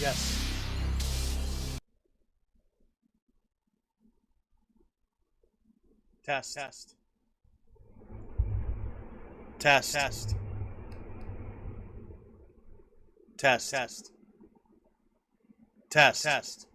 Yes. Test. Test. Test. Test. Test. Test. Test. Test.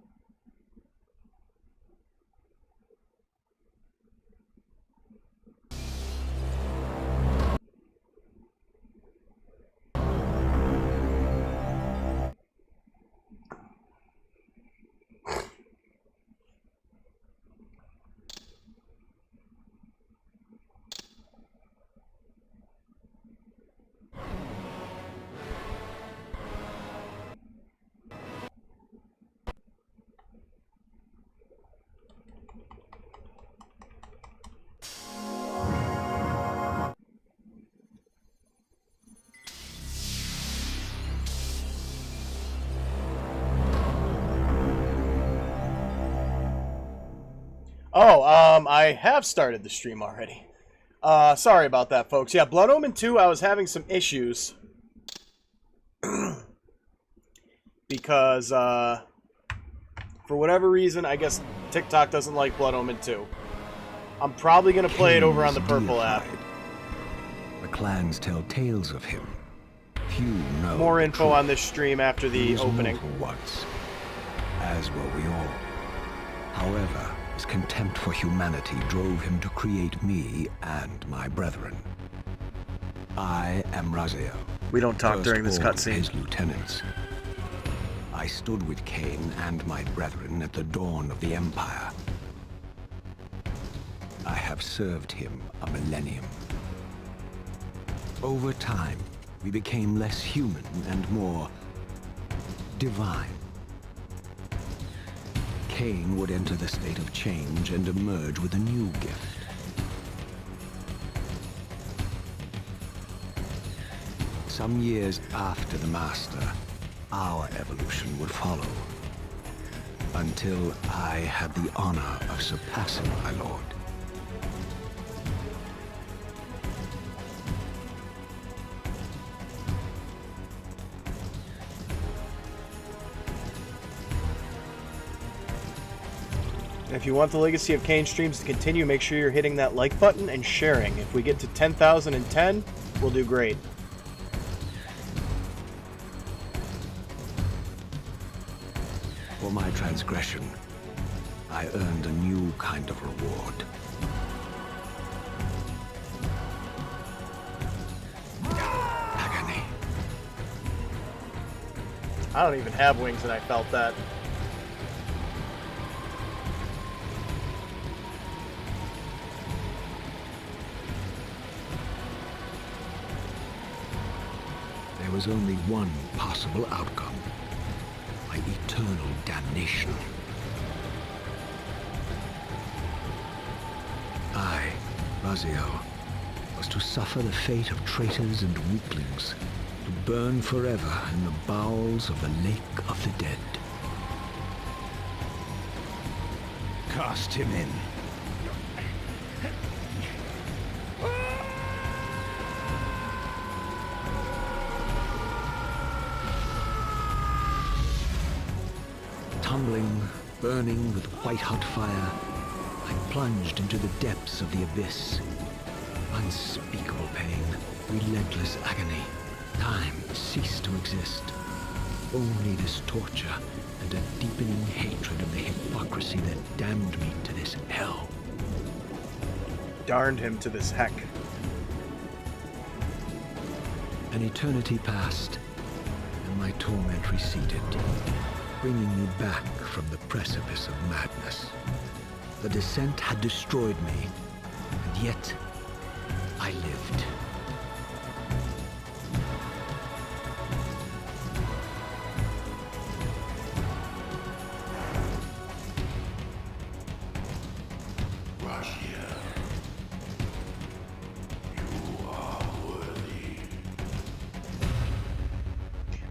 Oh, I have started the stream already. Sorry about that, folks. Yeah, Blood Omen 2, I was having some issues. Because, for whatever reason, I guess TikTok doesn't like Blood Omen 2. I'm probably going to play it over on the Purple app. The clans tell tales of him. Few know more info on this stream after the opening. Once, as were we all. However, his contempt for humanity drove him to create me and my brethren. I am Raziel. We don't talk during this cutscene. His lieutenants. I stood with Cain and my brethren at the dawn of the Empire. I have served him a millennium. Over time, we became less human and more divine. Cain would enter the state of change and emerge with a new gift. Some years after the Master, our evolution would follow. Until I had the honor of surpassing my lord. If you want the Legacy of Kain streams to continue, make sure you're hitting that like button and sharing. If we get to 10,010, we'll do great. For my transgression, I earned a new kind of reward. Agony. I don't even have wings and I felt that. There was only one possible outcome. My eternal damnation. I, Raziel, was to suffer the fate of traitors and weaklings, to burn forever in the bowels of the Lake of the Dead. Cast him in. Tumbling, burning with white-hot fire, I plunged into the depths of the abyss. Unspeakable pain, relentless agony. Time ceased to exist. Only this torture and a deepening hatred of the hypocrisy that damned me to this hell. Darned him to this heck. An eternity passed, and my torment receded, bringing me back from the precipice of madness. The descent had destroyed me, and yet I lived.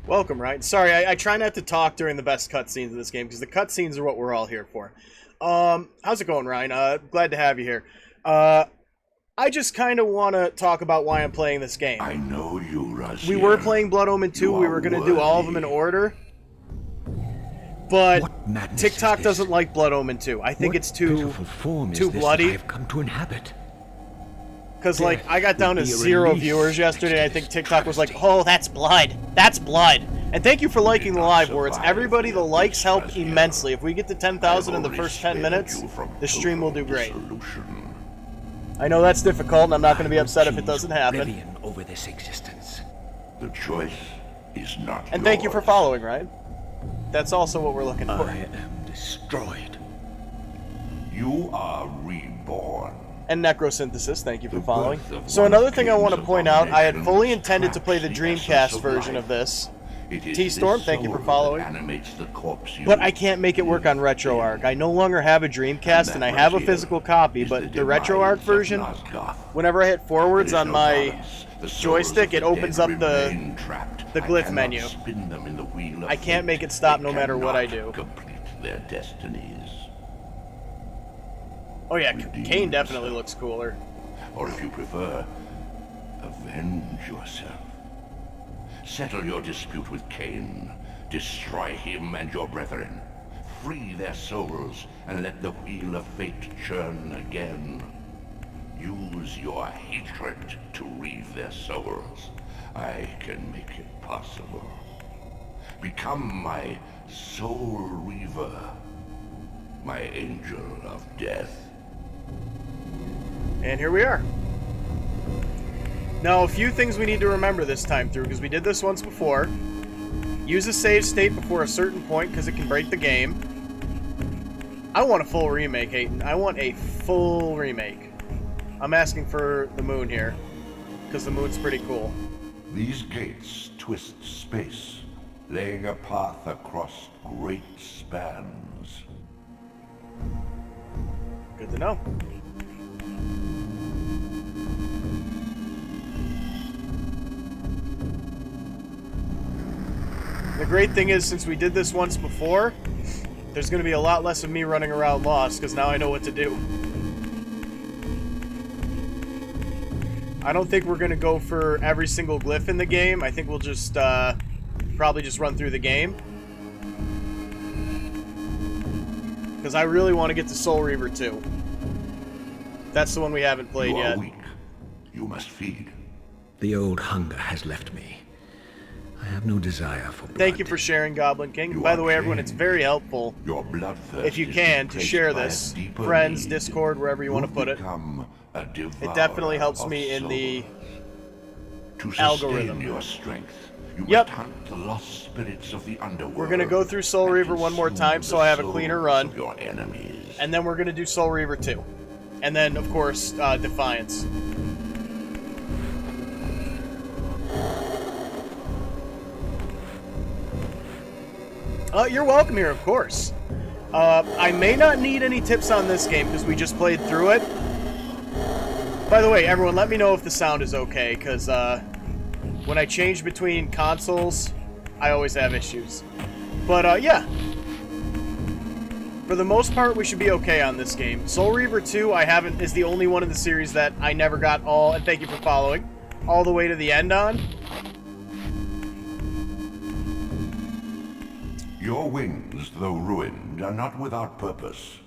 Welcome, Ryan. Sorry, I try not to talk during the best cutscenes of this game, because the cutscenes are what we're all here for. How's it going, Ryan? Glad to have you here. I just kind of want to talk about why I'm playing this game. I know you, Raziel. We were playing Blood Omen 2. We were going to do all of them in order. But What madness TikTok is this? doesn't like Blood Omen 2. I think What it's too pitiful form is too this bloody. that I have come to inhabit? Because, like, I got down to would be a 0 release viewers yesterday. I next to think this TikTok was like, travesty. oh, that's blood. That's blood. And thank you for liking the live words. Everybody, the likes help immensely. If we get to 10,000 in the first 10 minutes, the stream will do great. I know that's difficult, and I'm not going to be upset if it doesn't happen. Oblivion over this existence. The choice is not And thank you for yours. following, right? That's also what we're looking for. I am destroyed. You are reborn. And Necrosynthesis, thank you for The following. birth of So one another thing I want to king's point out, I had abomination fully intended to play the traps the essence Dreamcast of version life. of this. It is T-Storm, this thank you for soul following. that animates the corpse you But I can't make it work on RetroArch. I no longer have a Dreamcast, and I have a physical copy, but the RetroArch version, whenever I hit forwards on my joystick, it opens up the glyph menu. I can't make it stop no matter what I do. Complete their destinies. Oh yeah, Redeem Kane definitely yourself. looks cooler. Or if you prefer, avenge yourself. Settle your dispute with Cain. Destroy him and your brethren. Free their souls and let the wheel of fate churn again. Use your hatred to reave their souls. I can make it possible. Become my soul reaver. My angel of death. And here we are. Now, a few things we need to remember this time through, because we did this once before. Use a save state before a certain point, because it can break the game. I want a full remake, Hayden. I want a full remake. I'm asking for the moon here, because the moon's pretty cool. These gates twist space, laying a path across great spans. Good to know. The great thing is, since we did this once before, there's going to be a lot less of me running around lost, because now I know what to do. I don't think we're going to go for every single glyph in the game. I think we'll just, probably just run through the game. Because I really want to get to Soul Reaver 2. That's the one we haven't played You are yet. weak. You must feed. The old hunger has left me. I have no desire for blood. Thank you for sharing, Goblin King. You By are the way, everyone, it's chained. very helpful Your bloodthirst if you is can to replaced share by a this. deeper Friends, need. Discord, wherever you want to put it. become a It definitely devourer helps of me in the souls. To algorithm. sustain your strength, you Yep. must hunt the lost spirits of the underworld. We're gonna go through Soul and Reaver one more consume time, so the I have a souls cleaner run. of your enemies. And then we're going to do Soul Reaver 2. And then, of course, Defiance. You're welcome here, of course. I may not need any tips on this game because we just played through it. By the way, everyone, let me know if the sound is okay, because when I change between consoles, I always have issues. But, yeah. For the most part, we should be okay on this game. Soul Reaver 2, is the only one in the series that I never got and thank you for following, all the way to the end on. Your wings, though ruined, are not without purpose.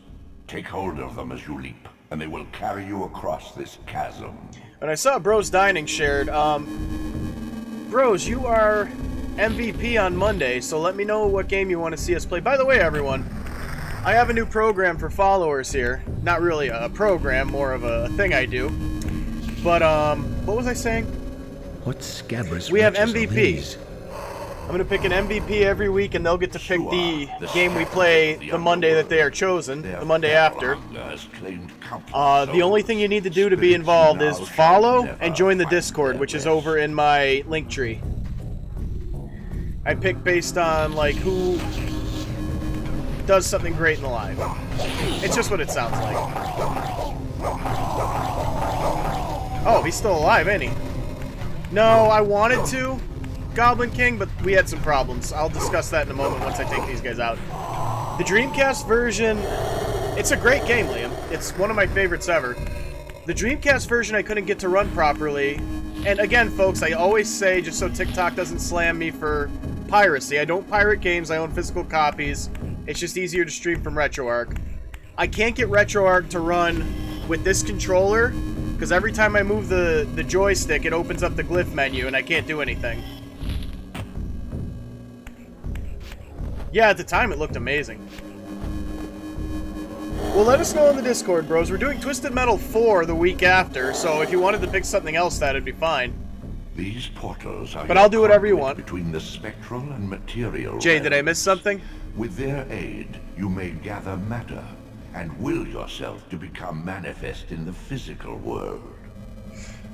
Take hold of them as you leap, and they will carry you across this chasm. And I saw Bros Dining shared. Bros, you are MVP on Monday, so let me know what game you want to see us play. By the way, everyone, I have a new program for followers here. Not really a program, more of a thing I do. But, what was I saying? What scabrous We have wretches are MVP. these? I'm going to pick an MVP every week, and they'll get to pick the The game we scourge play of the the Monday that they are underworld. chosen, Their the Monday feral after. hunger has claimed countless The only souls. thing you need to do to be Spirits involved now is shall follow never and join the find Discord, their which is rest. over in my link tree. I pick based on, like, who does something great in the live. It's just what it sounds like. Oh, he's still alive, ain't he? No, I wanted to, Goblin King, but we had some problems. I'll discuss that in a moment once I take these guys out. The Dreamcast version, it's a great game, Liam. It's one of my favorites ever. The Dreamcast version I couldn't get to run properly. And again, folks, I always say, just so TikTok doesn't slam me for piracy, I don't pirate games, I own physical copies. It's just easier to stream from RetroArch. I can't get RetroArch to run with this controller, because every time I move the joystick, it opens up the glyph menu, and I can't do anything. Yeah, at the time, it looked amazing. Well, let us know in the Discord, bros. We're doing Twisted Metal 4 the week after, so if you wanted to pick something else, that'd be fine. These portals are but I'll do whatever you want. Between the spectral and material Jay, did I miss something? With their aid, you may gather matter and will yourself to become manifest in the physical world.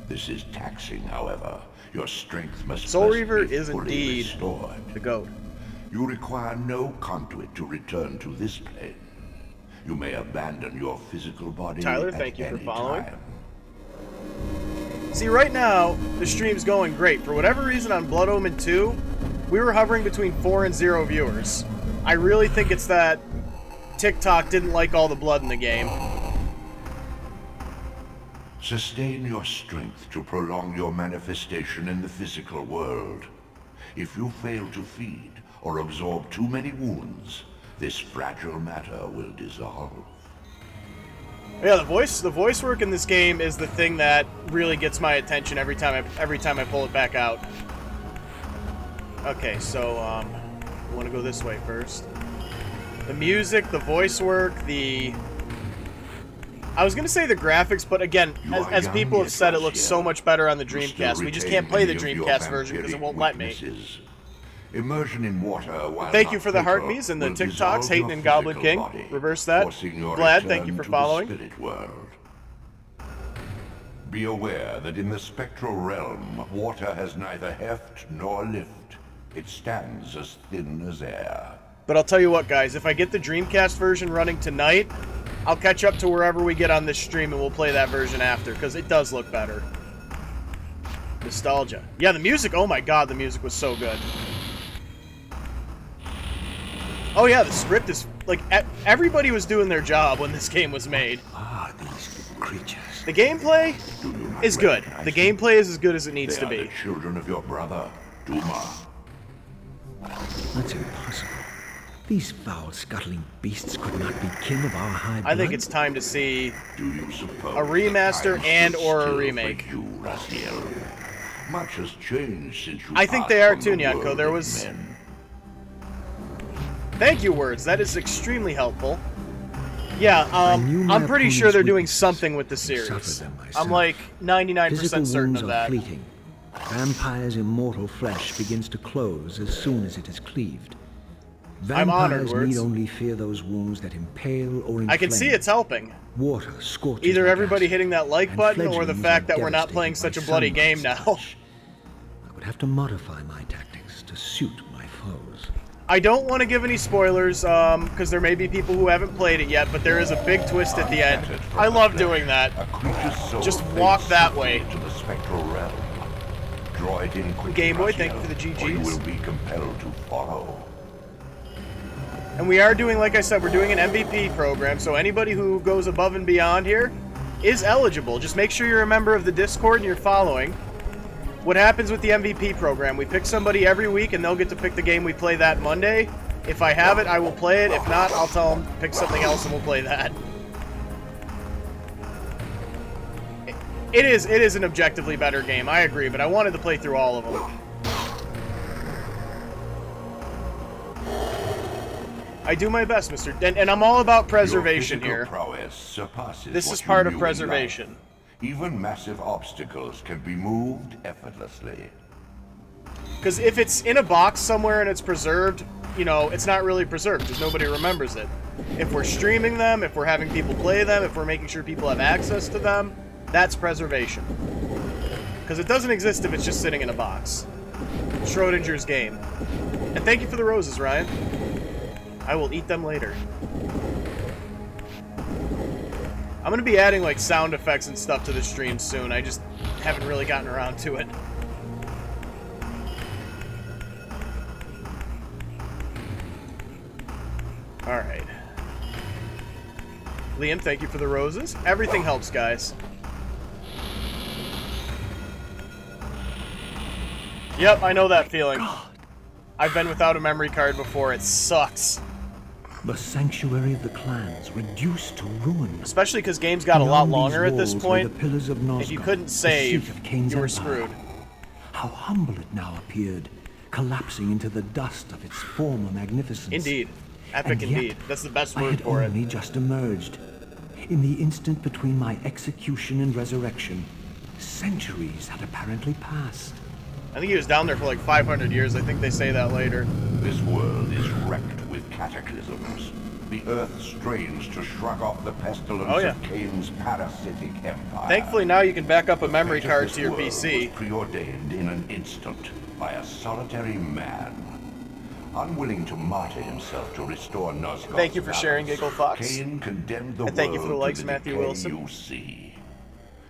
This is taxing, however. Your strength must Soul first Reaver be is fully indeed restored. the GOAT. You require no conduit to return to this plane. You may abandon your physical body Tyler, at thank you for any following. time. See, right now, the stream's going great. For whatever reason, on Blood Omen 2, we were hovering between 4 and 0 viewers. I really think it's that TikTok didn't like all the blood in the game. Sustain your strength to prolong your manifestation in the physical world. If you fail to feed or absorb too many wounds, this fragile matter will dissolve. Yeah, the voice work in this game is the thing that really gets my attention every time I pull it back out. Okay, so I want to go this way first. The music, the voice work, I was gonna say the graphics, but again, as people have said, it looks so much better on the Dreamcast. We just can't play the Dreamcast version because it won't let me. Immersion in water while Thank you for the heart me's and the TikToks, Hayden and Goblin King. Reverse that. Glad, thank you for following. Be aware that in the spectral realm, water has neither heft nor lift. It stands as thin as air. But I'll tell you what, guys, if I get the Dreamcast version running tonight, I'll catch up to wherever we get on this stream and we'll play that version after, because it does look better. Nostalgia. Yeah, the music, oh my god, the music was so good. Oh yeah, the script is, like, everybody was doing their job when this game was made. These creatures. The gameplay is good. The gameplay is as good as it needs to They are be. the children of your brother, Duma. That's impossible. These foul, scuttling beasts could not be kin of our high blood. I think it's time to see Do you suppose a remaster time and stood or a still for remake. you, Raziel? Much has changed since you I think passed they are from too, the Nyako. world There of was... men. Thank you, words. That is extremely helpful. Yeah, knew my I'm pretty sure they're opponent's doing weaknesses something with the and series. suffered them myself. I'm like 99% Physical certain wounds of are that. fleeting. Vampire's immortal flesh begins to close as soon as it is cleaved. I'm honored, Vampires words. need only fear those wounds that impale or inflame. I can see it's helping. Water scorches Either like everybody acid, hitting that like and button or the fledglings fact are that we're not devastated playing by such a bloody sunburn game now. splash. I would have to modify my tactics to suit my foes. I don't want to give any spoilers, because there may be people who haven't played it yet, but there is a big twist at the end. I love doing that. A creature's soul Just walk fades that swiftly way. into the spectral realm. Draw it in quickly, Game Boy, Raziel, thank you for the or you GGs. will be compelled to follow. And we are doing, like I said, we're doing an MVP program, so anybody who goes above and beyond here is eligible. Just make sure you're a member of the Discord and you're following. What happens with the MVP program, we pick somebody every week and they'll get to pick the game we play that Monday. If I have it, I will play it. If not, I'll tell them to pick something else and we'll play that. It is an objectively better game, I agree, but I wanted to play through all of them. I do my best, Mr. And I'm all about preservation Your here. physical prowess surpasses This what is you part of knew in preservation. life. Even massive obstacles can be moved effortlessly. Because if it's in a box somewhere and it's preserved, you know, it's not really preserved because nobody remembers it. If we're streaming them, if we're having people play them, if we're making sure people have access to them, that's preservation. Because it doesn't exist if it's just sitting in a box. Schrodinger's game. And thank you for the roses, Ryan. I will eat them later. I'm going to be adding, like, sound effects and stuff to the stream soon. I just haven't really gotten around to it. Alright. Liam, thank you for the roses. Everything helps, guys. Yep, I know that feeling. I've been without a memory card before. It sucks. The sanctuary of the clans reduced to ruin. Especially because games got a lot Beyond longer these at this walls lay point. the pillars of If you Nosgoth, couldn't the save, seat of Kain's you were empire. screwed. How humble it now appeared, collapsing into the dust of its former magnificence. Indeed. Epic And yet, indeed. That's the best I word had for it. only just emerged. In the instant between my execution and resurrection, centuries had apparently passed. I think he was down there for like 500 years. I think they say that later. This world is wrecked with cataclysms. The earth strains to shrug off the pestilence Oh, yeah. of Kain's parasitic empire. Thankfully, now you can back up a memory Fate of card this to your world PC. was preordained in an instant by a solitary man. Unwilling to martyr himself to restore Nosgoth's Thank you for sharing, balance, Giggle Fox. Cain condemned the And thank you for the world likes, to Matthew decay Wilson. You see.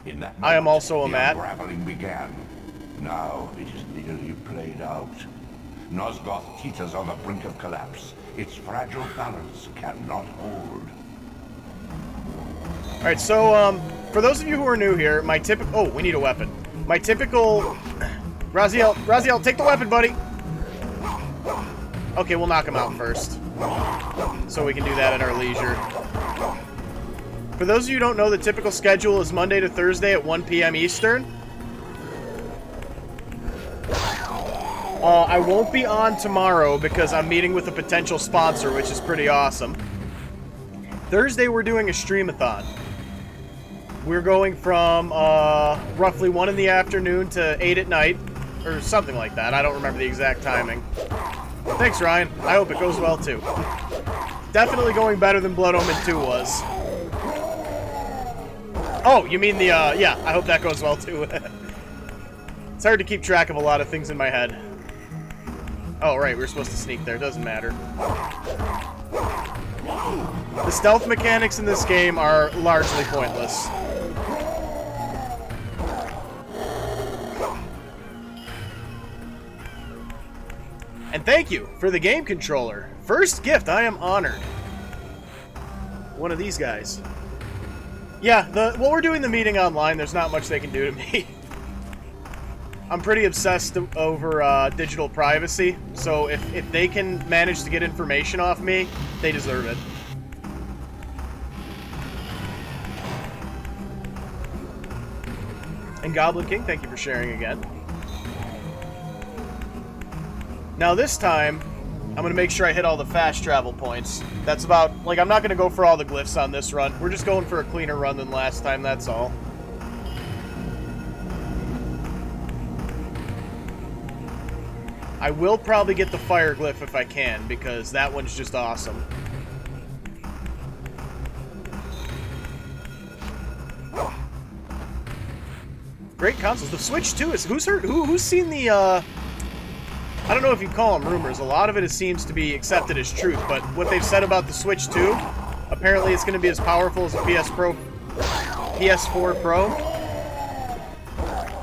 In that I am moment, also a the Matt. unraveling began. Now it is nearly played out. Nosgoth teeters on the brink of collapse. Its fragile balance cannot hold. Alright, so, for those of you who are new here, my typical... Oh, we need a weapon. My typical... Raziel, take the weapon, buddy! Okay, we'll knock him out first. So we can do that at our leisure. For those of you who don't know, the typical schedule is Monday to Thursday at 1 p.m. Eastern. I won't be on tomorrow because I'm meeting with a potential sponsor, which is pretty awesome. Thursday, we're doing a streamathon. We're going from roughly 1 in the afternoon to 8 at night, or something like that. I don't remember the exact timing. Thanks, Ryan. I hope it goes well, too. Definitely going better than Blood Omen 2 was. Oh, you mean the, yeah, I hope that goes well, too. It's hard to keep track of a lot of things in my head. Oh, right, we were supposed to sneak there. Doesn't matter. The stealth mechanics in this game are largely pointless. And thank you for the game controller. First gift, I am honored. One of these guys. Yeah, while we're doing the meeting online, there's not much they can do to me. I'm pretty obsessed over digital privacy, so if they can manage to get information off me, they deserve it. And Goblin King, thank you for sharing again. Now this time, I'm going to make sure I hit all the fast travel points. That's about, like, I'm not going to go for all the glyphs on this run. We're just going for a cleaner run than last time, that's all. I will probably get the fire glyph if I can, because that one's just awesome. Great consoles. The Switch 2 is... Who's seen the, I don't know if you call them rumors. A lot of it seems to be accepted as truth, but what they've said about the Switch 2, apparently it's going to be as powerful as a PS4 Pro.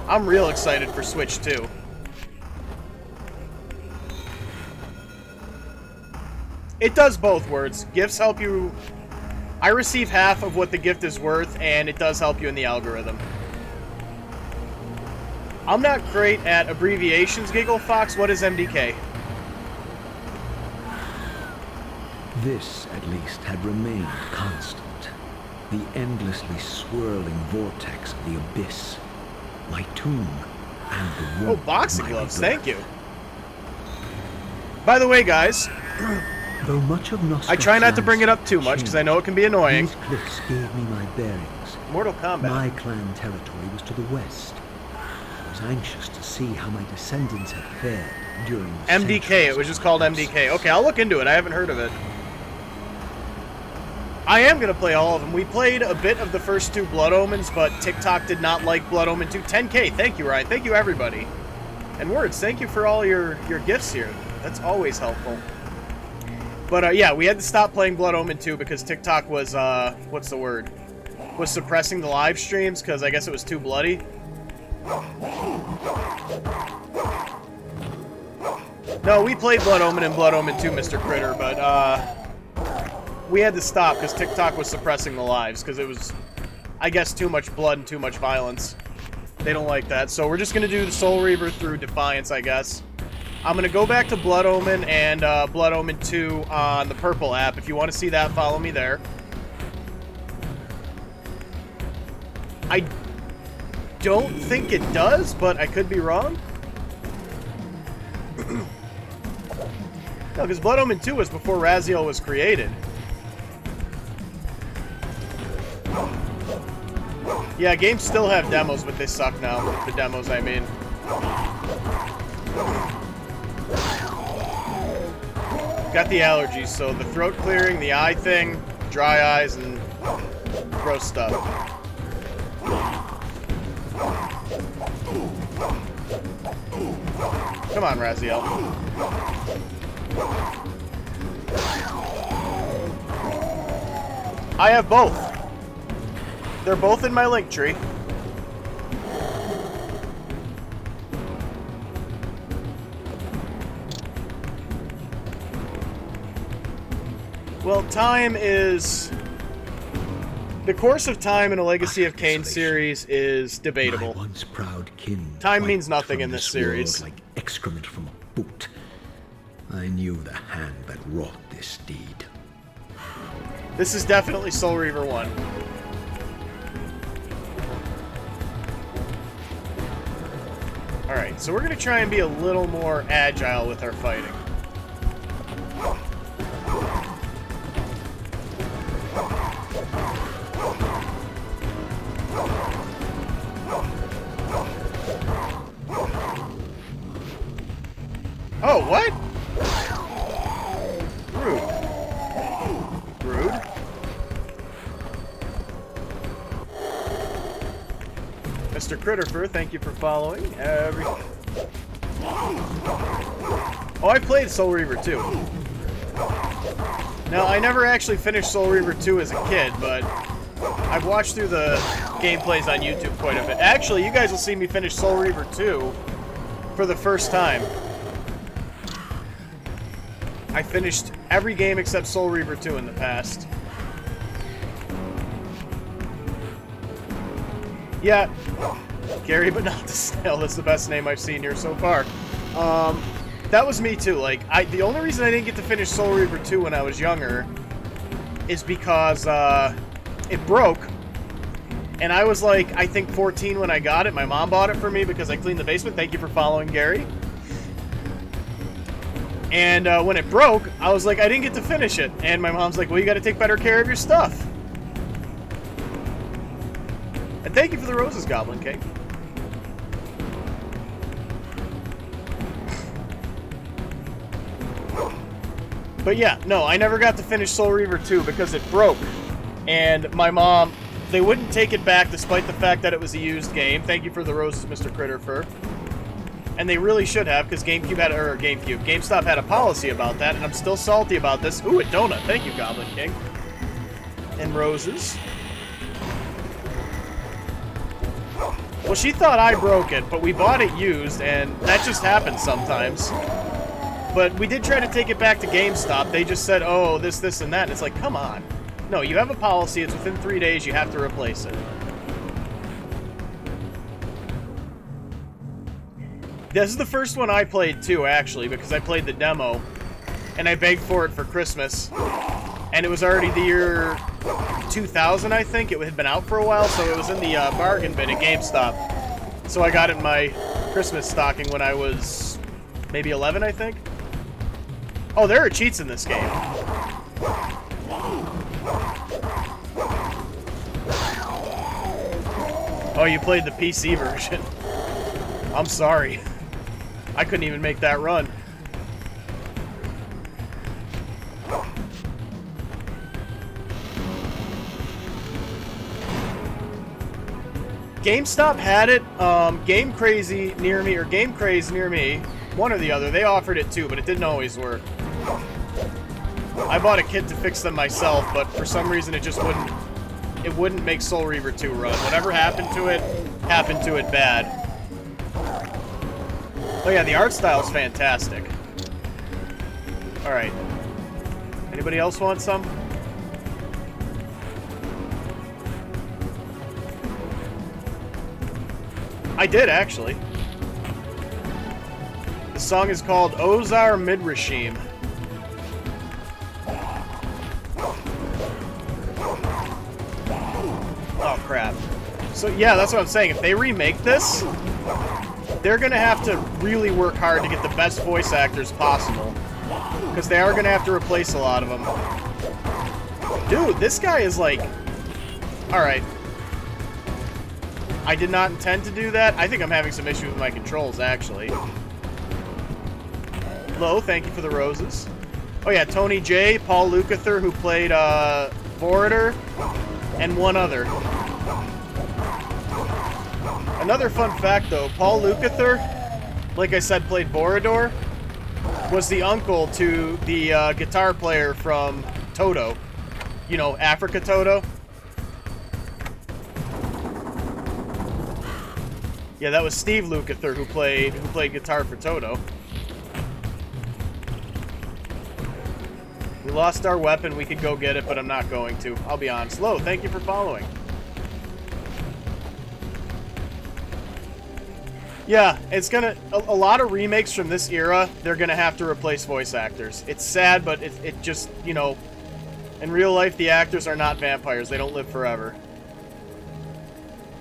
I'm real excited for Switch 2. It does both words. Gifts help you... I receive half of what the gift is worth, and it does help you in the algorithm. I'm not great at abbreviations, Giggle Fox. What is MDK? This, at least, had remained constant. The endlessly swirling vortex of the abyss. My tomb and the Oh, warmth boxing of my gloves. rebirth. Thank you. By the way, guys, Though much of Nosgoth's I try not to bring it up landscape too much because I know it can be changed, annoying. These cliffs gave me my bearings. Mortal Kombat. My clan territory was to the west. I was anxious to see how my descendants had fared during the MDK. centuries It was just of called collapse. MDK. Okay, I'll look into it. I haven't heard of it. I am going to play all of them. We played a bit of the first 2 Blood Omens, but TikTok did not like Blood Omen 2. 10K. Thank you, Ryan. Thank you, everybody. And Words, thank you for all your gifts here. That's always helpful. But, yeah, we had to stop playing Blood Omen 2 because TikTok was, what's the word? Was suppressing the live streams because I guess it was too bloody. No, we played Blood Omen and Blood Omen 2, Mr. Critter, but, we had to stop because TikTok was suppressing the lives because it was, I guess, too much blood and too much violence. They don't like that. So we're just going to do the Soul Reaver through Defiance, I guess. I'm going to go back to Blood Omen and Blood Omen 2 on the purple app. If you want to see that, follow me there. I don't think it does, but I could be wrong. No, because Blood Omen 2 was before Raziel was created. Yeah, games still have demos, but they suck now. The demos, I mean. Got the allergies, so the throat clearing, the eye thing, dry eyes, and gross stuff. Come on, Raziel. I have both. They're both in my link tree. Well, time is... The course of time in a Legacy of Kain series is debatable. My once proud kin Time means nothing from in this world series. like excrement from a boot. I knew the hand that wrought this deed. This is definitely Soul Reaver 1. Alright, so we're going to try and be a little more agile with our fighting. Oh, what? Rude. Rude. Mr. Critterfur, thank you for following. Oh, I played Soul Reaver 2. Now, I never actually finished Soul Reaver 2 as a kid, but I've watched through the gameplays on YouTube quite a bit. Actually, you guys will see me finish Soul Reaver 2 for the first time. I finished every game except Soul Reaver 2 in the past. Yeah, Gary, but not the snail. That's the best name I've seen here so far. That was me too. Like, the only reason I didn't get to finish Soul Reaver 2 when I was younger is because it broke. And I was like, I think 14 when I got it. My mom bought it for me because I cleaned the basement. Thank you for following, Gary. And when it broke, I was like, I didn't get to finish it. And my mom's like, well, you got to take better care of your stuff. And thank you for the roses, Goblin King. But yeah, no, I never got to finish Soul Reaver 2 because it broke. And my mom, they wouldn't take it back despite the fact that it was a used game. Thank you for the roses, Mr. Critterfur. And they really should have, because GameStop had a policy about that, and I'm still salty about this. Ooh, a donut. Thank you, Goblin King. And roses. Well, she thought I broke it, but we bought it used, and that just happens sometimes. But we did try to take it back to GameStop. They just said, oh, this, and that. And it's like, come on. No, you have a policy. It's within 3 days. You have to replace it. This is the first one I played, too, actually, because I played the demo, and I begged for it for Christmas. And it was already the year 2000, I think. It had been out for a while, so it was in the bargain bin at GameStop. So I got it in my Christmas stocking when I was maybe 11, I think. Oh, there are cheats in this game. Oh, you played the PC version. I'm sorry. I couldn't even make that run. GameStop had it. Game Crazy near me, or Game Craze near me, one or the other, they offered it too, but it didn't always work. I bought a kit to fix them myself, but for some reason it just wouldn't make Soul Reaver 2 run. Whatever happened to it bad. Oh yeah, the art style is fantastic. Alright. Anybody else want some? I did, actually. The song is called Ozar Midrashim. Oh, crap. So, yeah, that's what I'm saying. If they remake this, they're going to have to really work hard to get the best voice actors possible. Because they are going to have to replace a lot of them. Dude, this guy is like... Alright. I did not intend to do that. I think I'm having some issues with my controls, actually. Lo, thank you for the roses. Oh yeah, Tony J, Paul Lukather, who played Vorator, and one other. Another fun fact, though, Paul Lukather, like I said, played Vorador, was the uncle to the guitar player from Toto. You know, Africa Toto. Yeah, that was Steve Lukather who played guitar for Toto. We lost our weapon. We could go get it, but I'm not going to. I'll be honest. Lo, thank you for following. Yeah, it's gonna... A lot of remakes from this era, they're gonna have to replace voice actors. It's sad, but it just, you know... In real life, the actors are not vampires. They don't live forever.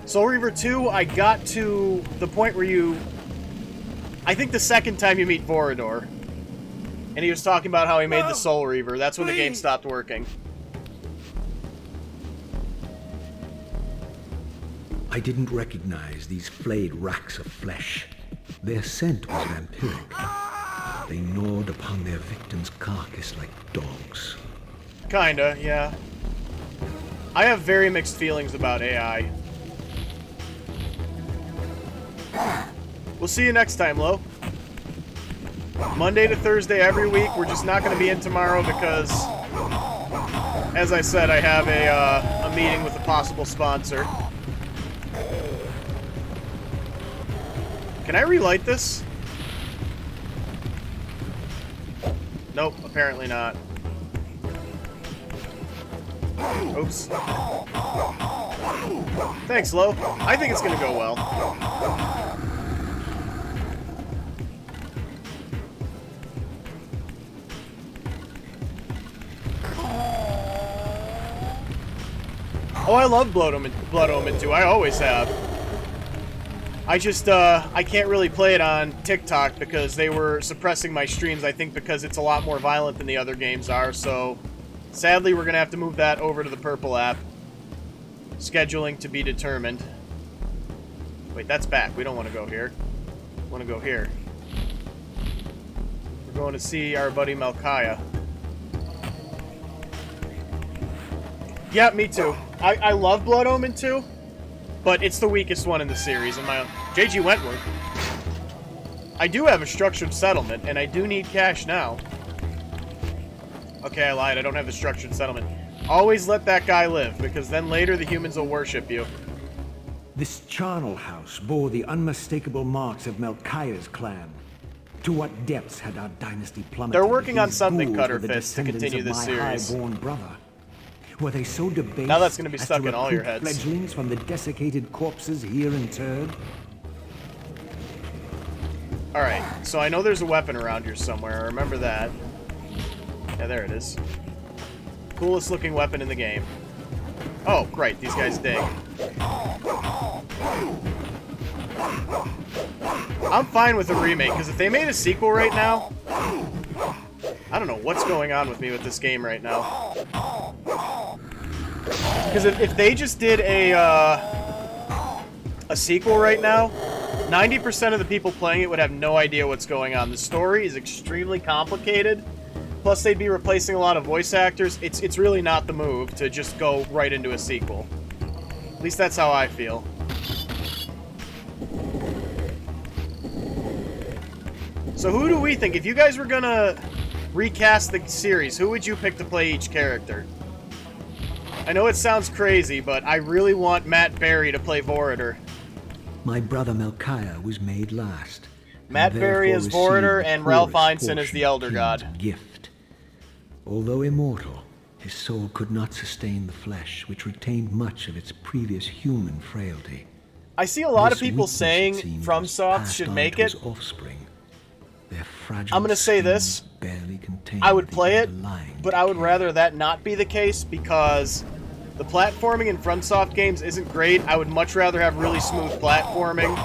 Soul Reaver 2, I got to the point where you... I think the second time you meet Vorador. And he was talking about how he made the Soul Reaver. That's when the game stopped working. I didn't recognize these flayed racks of flesh. Their scent was vampiric. They gnawed upon their victim's carcass like dogs. Kinda, yeah. I have very mixed feelings about AI. We'll see you next time, Lo. Monday to Thursday every week. We're just not going to be in tomorrow because, as I said, I have a meeting with a possible sponsor. Can I relight this? Nope, apparently not. Oops. Thanks, Lo. I think it's going to go well. Oh, I love Blood Omen 2. I always have. I just, I can't really play it on TikTok because they were suppressing my streams, I think because it's a lot more violent than the other games are, so... Sadly, we're going to have to move that over to the purple app. Scheduling to be determined. Wait, that's back. We don't want to go here. We want to go here. We're going to see our buddy Malkaya. Yeah, me too. I love Blood Omen 2, but it's the weakest one in the series. In my own. JG Wentworth. I do have a structured settlement, and I do need cash now. Okay, I lied. I don't have the structured settlement. Always let that guy live, because then later the humans will worship you. This charnel house bore the unmistakable marks of Melchiah's clan. To what depths had our dynasty plummeted? They're working on These something, ghouls were the Cutterfist, to descendants continue of this my series. high-born brother. Were they so debased Now that's gonna be as stuck to in all your recruit heads. fledglings from the desiccated corpses here interred? Alright, so I know there's a weapon around here somewhere. I remember that. Yeah, there it is. Coolest looking weapon in the game. Oh, great. These guys dig. I'm fine with a remake, because if they made a sequel right now... I don't know what's going on with me with this game right now. Because if they just did a sequel right now, 90% of the people playing it would have no idea what's going on. The story is extremely complicated. Plus, they'd be replacing a lot of voice actors. It's really not the move to just go right into a sequel. At least that's how I feel. So who do we think? If you guys were gonna recast the series, who would you pick to play each character? I know it sounds crazy, but I really want Matt Berry to play Vorator. My brother Melchiah was made last. Matt Berry is Vorator, and Ralph Ineson is the Elder God. Gift. Although immortal, his soul could not sustain the flesh, which retained much of its previous human frailty. I see a lot of This people weakness, saying it seemed, FromSoft was should passed make on to it. his offspring. Their fragile I'm gonna say skins this. barely contain I would the play it, underlying but I would decay. rather that not be the case because the platforming in FromSoft games isn't great. I would much rather have really smooth platforming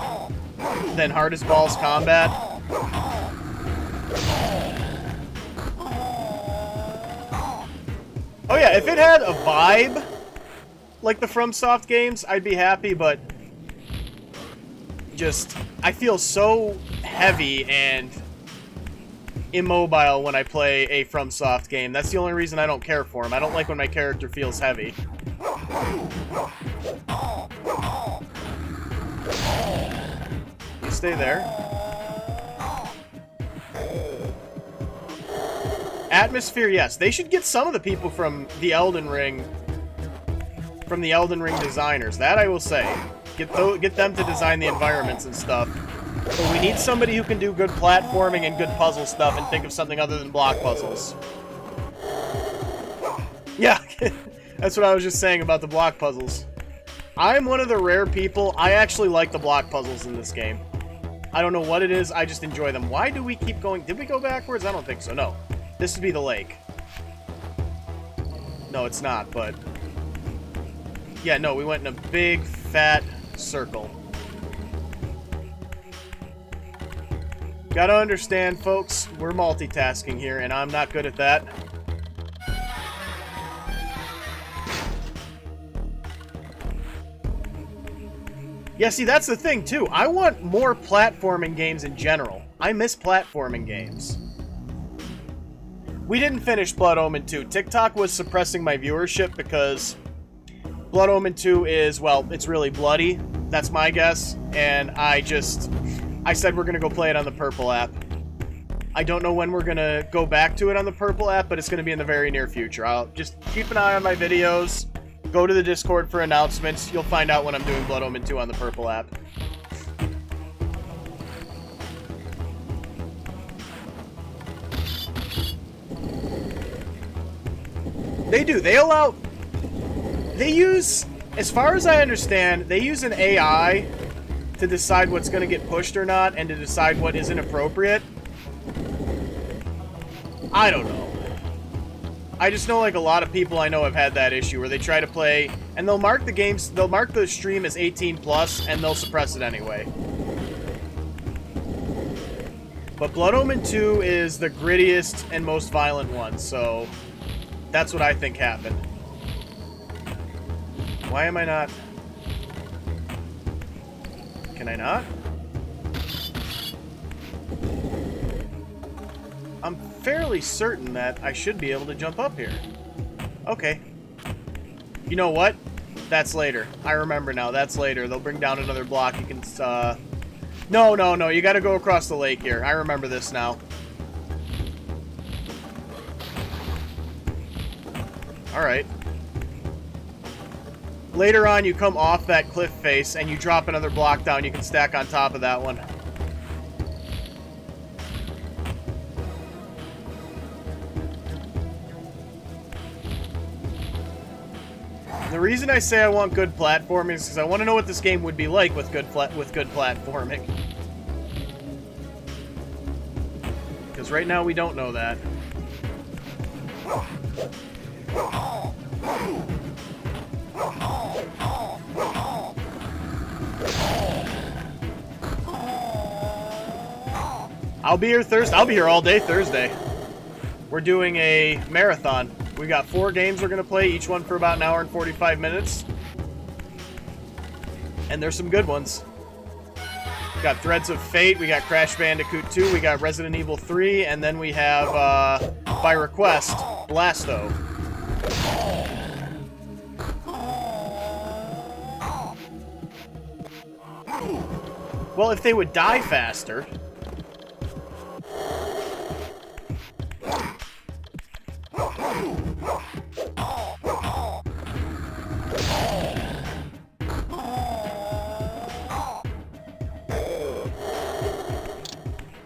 than hard as balls combat. Oh yeah, if it had a vibe like the FromSoft games, I'd be happy, but just, I feel so heavy and immobile when I play a FromSoft game. That's the only reason I don't care for them. I don't like when my character feels heavy. You stay there. Atmosphere, yes. They should get some of the people from the Elden Ring designers. That I will say. Get them to design the environments and stuff. But we need somebody who can do good platforming and good puzzle stuff and think of something other than block puzzles. Yeah, that's what I was just saying about the block puzzles. I'm one of the rare people, I actually like the block puzzles in this game. I don't know what it is, I just enjoy them. Why do we keep going? Did we go backwards? I don't think so, no. This would be the lake. No, it's not, but... Yeah, no, we went in a big, fat circle. Gotta understand, folks, we're multitasking here, and I'm not good at that. Yeah, see, that's the thing, too. I want more platforming games in general. I miss platforming games. We didn't finish Blood Omen 2. TikTok was suppressing my viewership because Blood Omen 2 is, well, it's really bloody. That's my guess. And I said we're going to go play it on the Purple app. I don't know when we're going to go back to it on the Purple app, but it's going to be in the very near future. I'll just keep an eye on my videos. Go to the Discord for announcements. You'll find out when I'm doing Blood Omen 2 on the Purple app. They do. They use, as far as I understand, they use an AI to decide what's going to get pushed or not and to decide what isn't appropriate. I don't know. I just know, like, a lot of people I know have had that issue where they try to play and they'll mark the stream as 18 plus and they'll suppress it anyway. But Blood Omen 2 is the grittiest and most violent one, so that's what I think happened. Why am I not? Can I not? I'm fairly certain that I should be able to jump up here. Okay. You know what? That's later. I remember now. That's later. They'll bring down another block. You can, No. You gotta go across the lake here. I remember this now. Alright. Later on, you come off that cliff face, and you drop another block down. You can stack on top of that one. The reason I say I want good platforming is because I want to know what this game would be like with good platforming. Because right now we don't know that. I'll be here Thursday. I'll be here all day Thursday. We're doing a marathon. We got 4 games we're going to play, each one for about an hour and 45 minutes. And there's some good ones. We got Threads of Fate, we got Crash Bandicoot 2, we got Resident Evil 3, and then we have, by request, Blasto. Well, if they would die faster...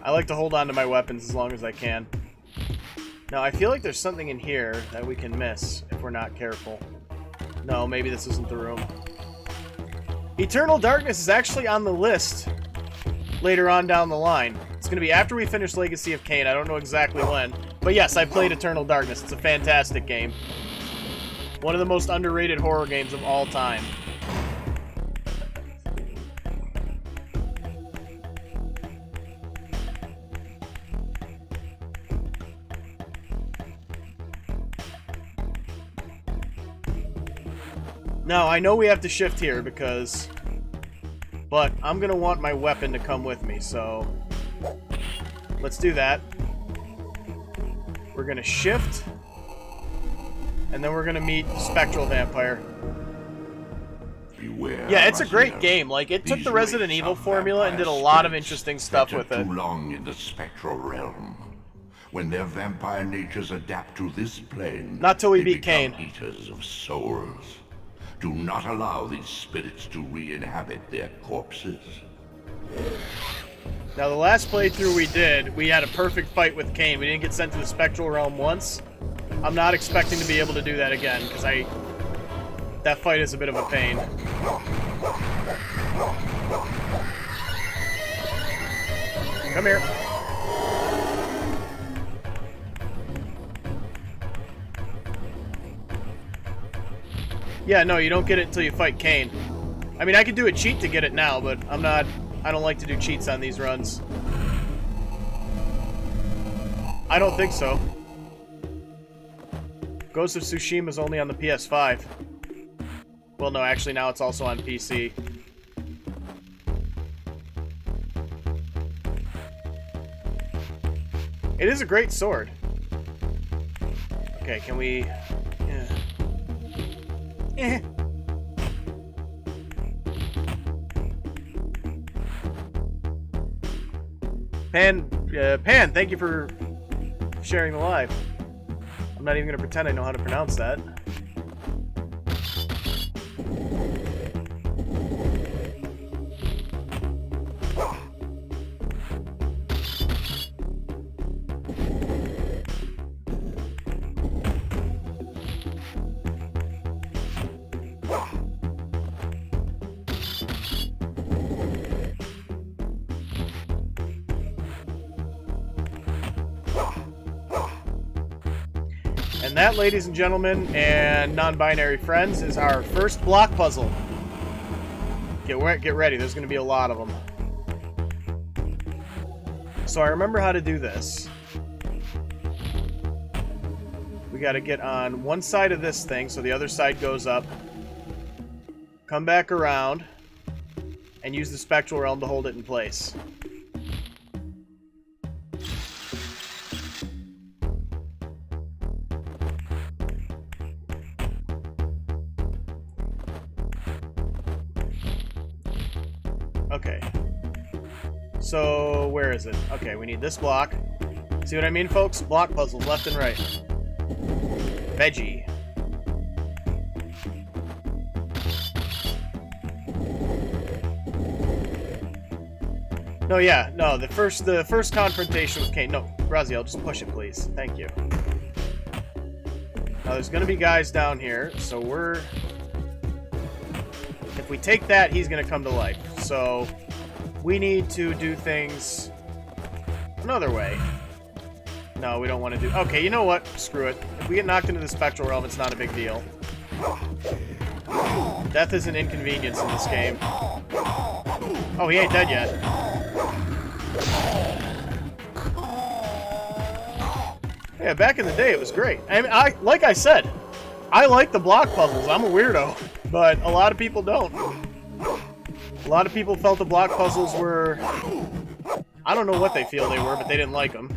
I like to hold on to my weapons as long as I can. Now, I feel like there's something in here that we can miss if we're not careful. No, maybe this isn't the room. Eternal Darkness is actually on the list later on down the line. It's going to be after we finish Legacy of Kain. I don't know exactly when. But yes, I played Eternal Darkness. It's a fantastic game. One of the most underrated horror games of all time. Now, I know we have to shift here because... But I'm going to want my weapon to come with me, so... Let's do that. We're going to shift. And then we're going to meet Spectral Vampire. Beware, Yeah, it's a great Raziel. game. Like, it took These the Resident waves Evil of formula and did a vampire lot of spirits interesting stuff with fettered it. too long in the spectral realm. When their vampire natures adapt to this plane, Not till we they beat become Kain. eaters of souls. Do not allow these spirits to re-inhabit their corpses. Now, the last playthrough we did, we had a perfect fight with Kain. We didn't get sent to the Spectral Realm once. I'm not expecting to be able to do that again, because that fight is a bit of a pain. Come here. Yeah, no, you don't get it until you fight Kain. I mean, I could do a cheat to get it now, but I don't like to do cheats on these runs. I don't think so. Ghost of Tsushima is only on the PS5. Well, no, actually now it's also on PC. It is a great sword. Okay, can we... Yeah. Eh. Pan, thank you for sharing the live. I'm not even going to pretend I know how to pronounce that. And that, ladies and gentlemen, and non-binary friends, is our first block puzzle. Get ready, there's going to be a lot of them. So I remember how to do this. We got to get on one side of this thing, so the other side goes up. Come back around, and use the Spectral Realm to hold it in place. Okay. So, where is it? Okay, we need this block. See what I mean, folks? Block puzzles, left and right. Veggie. No, yeah, no, the first confrontation with Kain. No, Raziel, just push it, please. Thank you. Now, there's gonna be guys down here, so we're... If we take that, he's gonna come to life. So, we need to do things another way. No, we don't want to do... Okay, you know what? Screw it. If we get knocked into the Spectral Realm, it's not a big deal. Death is an inconvenience in this game. Oh, he ain't dead yet. Yeah, back in the day, it was great. I mean, like I said, I like the block puzzles. I'm a weirdo, but a lot of people don't. A lot of people felt the block puzzles were... I don't know what they feel they were, but they didn't like them.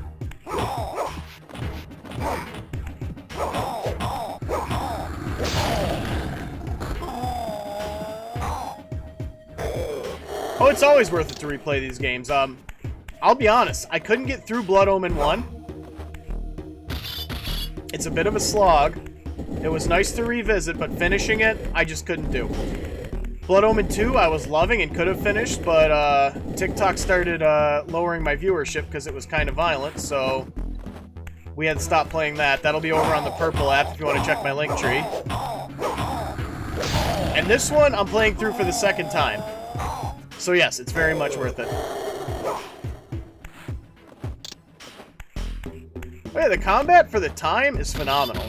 Oh, it's always worth it to replay these games. I'll be honest, I couldn't get through Blood Omen 1. It's a bit of a slog. It was nice to revisit, but finishing it, I just couldn't do. Blood Omen 2, I was loving and could have finished, but TikTok started lowering my viewership because it was kind of violent, so we had to stop playing that. That'll be over on the Purple app if you want to check my link tree. And this one, I'm playing through for the second time. So yes, it's very much worth it. yeah, the combat for the time is phenomenal.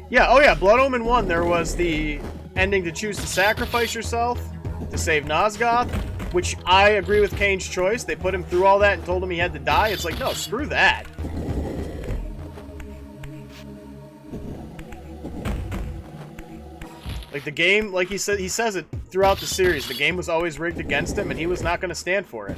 Yeah, oh yeah, Blood Omen 1, there was the ending to choose to sacrifice yourself to save Nosgoth, which I agree with Kane's choice. They put him through all that and told him he had to die. It's like, no, screw that. Like, the game, like he says it throughout the series, the game was always rigged against him, and he was not going to stand for it.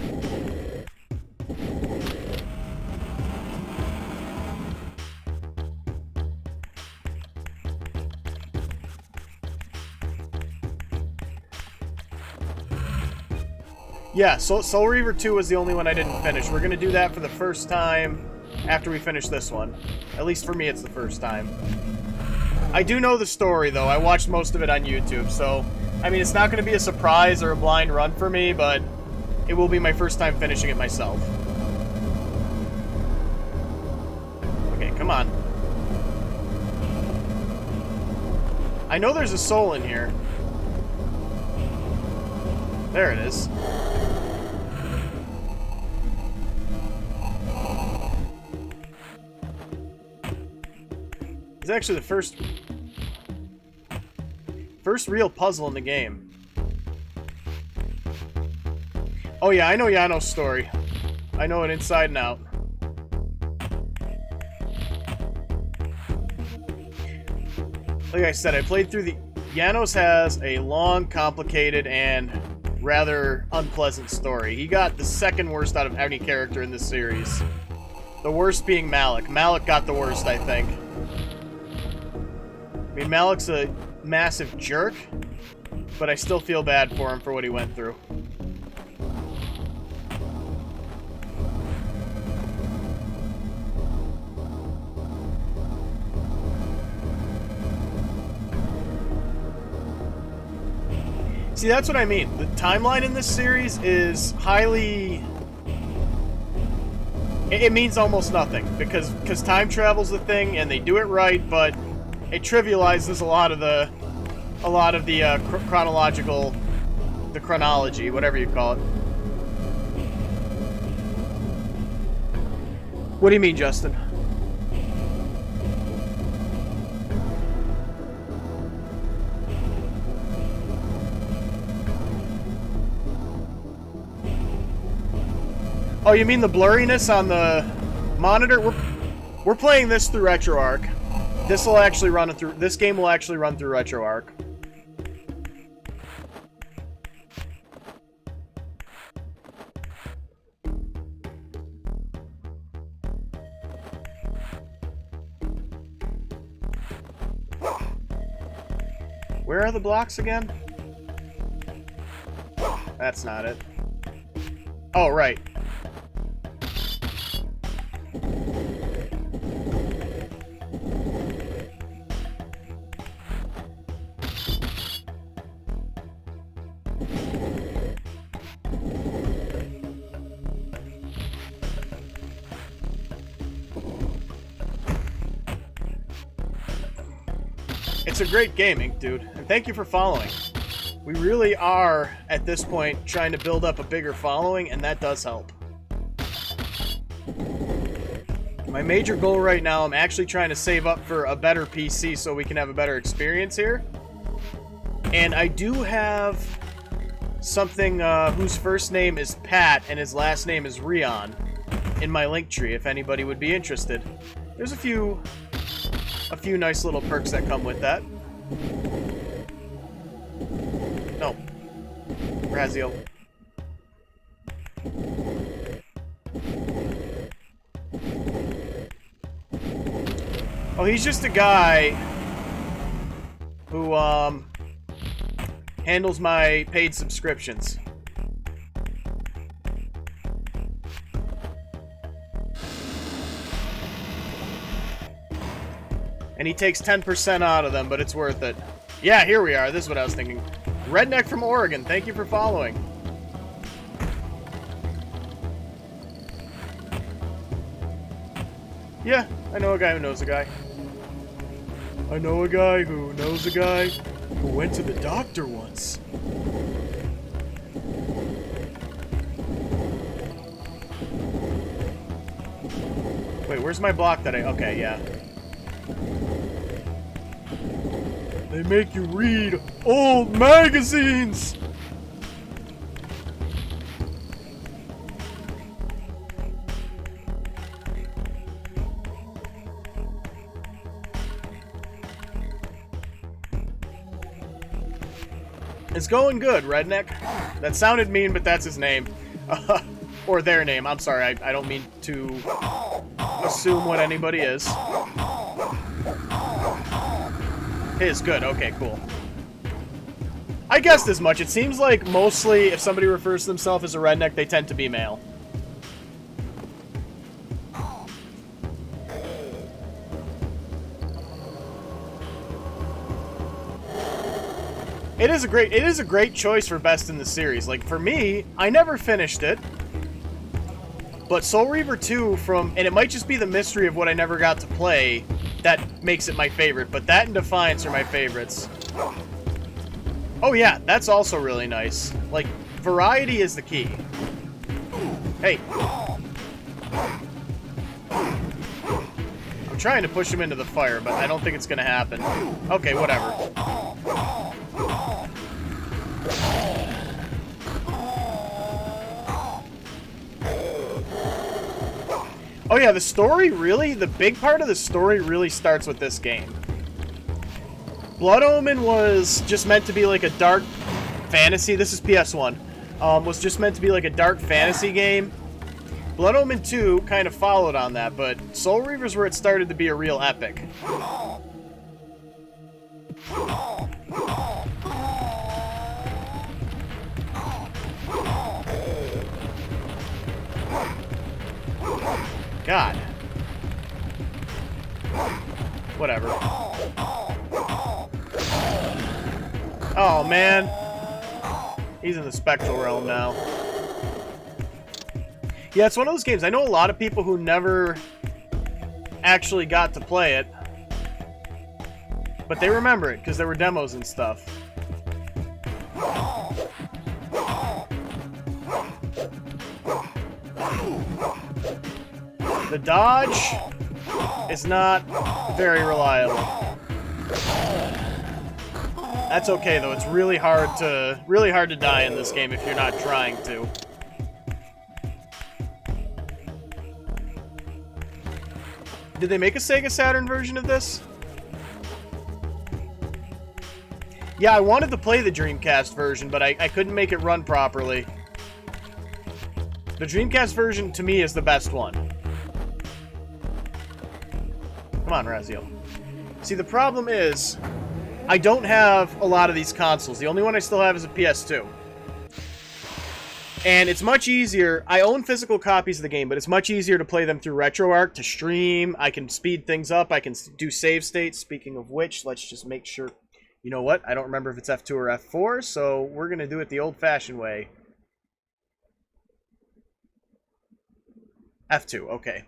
Yeah, Soul Reaver 2 was the only one I didn't finish. We're going to do that for the first time after we finish this one. At least for me, it's the first time. I do know the story, though. I watched most of it on YouTube, so... I mean, it's not going to be a surprise or a blind run for me, but it will be my first time finishing it myself. Okay, come on. I know there's a soul in here. There it is. It's actually the first real puzzle in the game. Oh yeah, I know Yano's story. I know it inside and out. Like I said, I played through the... Janos has a long, complicated, and rather unpleasant story. He got the second worst out of any character in this series. The worst being Malik. Malik got the worst, I think. I mean, Malik's a massive jerk, but I still feel bad for him for what he went through. See, that's what I mean. The timeline in this series is highly... It means almost nothing, because time travel's the thing, and they do it right, but it trivializes a lot of the chronological... the chronology, whatever you call it. What do you mean, Justin? Oh, you mean the blurriness on the monitor? We're playing this through RetroArch. This game will actually run through RetroArch. Where are the blocks again? That's not it. Oh, right. It's a great gaming, dude, and thank you for following. We really are, at this point, trying to build up a bigger following, and that does help. My major goal right now, I'm actually trying to save up for a better PC so we can have a better experience here. And I do have something whose first name is Pat and his last name is Rion in my link tree if anybody would be interested. There's a few nice little perks that come with that. No. Razio. Oh, he's just a guy who, handles my paid subscriptions. And he takes 10% out of them, but it's worth it. Yeah, here we are. This is what I was thinking. Redneck from Oregon, thank you for following. Yeah, I know a guy who knows a guy. I know a guy who knows a guy. who went to the doctor once. Wait, where's my block that I... Okay, yeah. They make you read old magazines! It's going good, Redneck. That sounded mean, but that's his name. Or their name. I'm sorry, I don't mean to assume what anybody is. His, good, okay, cool. I guessed as much. It seems like mostly if somebody refers to themselves as a redneck, they tend to be male. It is a great choice for best in the series. Like, for me, I never finished it. But Soul Reaver 2 and it might just be the mystery of what I never got to play that makes it my favorite, but that and Defiance are my favorites. Oh yeah, that's also really nice. Like, variety is the key. Hey. I'm trying to push him into the fire, but I don't think it's gonna happen. Okay, whatever. Oh yeah, the story really, the big part of the story really starts with this game. Blood Omen was just meant to be like a dark fantasy. This is PS1. Was just meant to be like a dark fantasy game. Blood Omen 2 kind of followed on that, but Soul Reaver's where it started to be a real epic. God. Whatever. Oh, man. He's in the spectral realm now. Yeah, it's one of those games. I know a lot of people who never actually got to play it. But they remember it, because there were demos and stuff. The dodge is not very reliable. That's okay though. It's really hard to die in this game if you're not trying to. Did they make a Sega Saturn version of this? Yeah, I wanted to play the Dreamcast version, but I couldn't make it run properly. The Dreamcast version to me is the best one. Come on, Raziel. See, the problem is, I don't have a lot of these consoles. The only one I still have is a PS2. And it's much easier. I own physical copies of the game, but it's much easier to play them through RetroArch, to stream. I can speed things up. I can do save states. Speaking of which, let's just make sure. You know what? I don't remember if it's F2 or F4, so we're going to do it the old-fashioned way. F2, okay.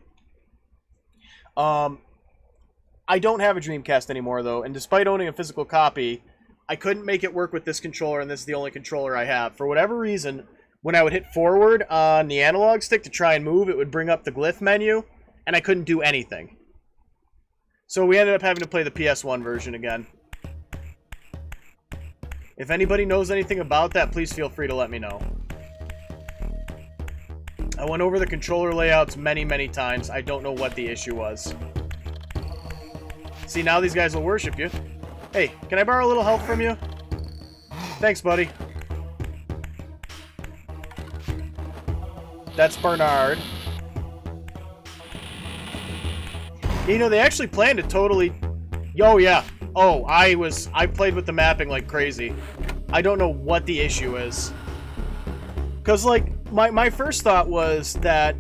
I don't have a Dreamcast anymore, though, and despite owning a physical copy, I couldn't make it work with this controller, and this is the only controller I have. For whatever reason, when I would hit forward on the analog stick to try and move, it would bring up the glyph menu, and I couldn't do anything. So we ended up having to play the PS1 version again. If anybody knows anything about that, please feel free to let me know. I went over the controller layouts many, many times. I don't know what the issue was. See, now these guys will worship you. Hey, can I borrow a little help from you? Thanks, buddy. That's Bernard. You know, they actually planned to totally... Oh, yeah. Oh, I played with the mapping like crazy. I don't know what the issue is. Because, like, my first thought was that,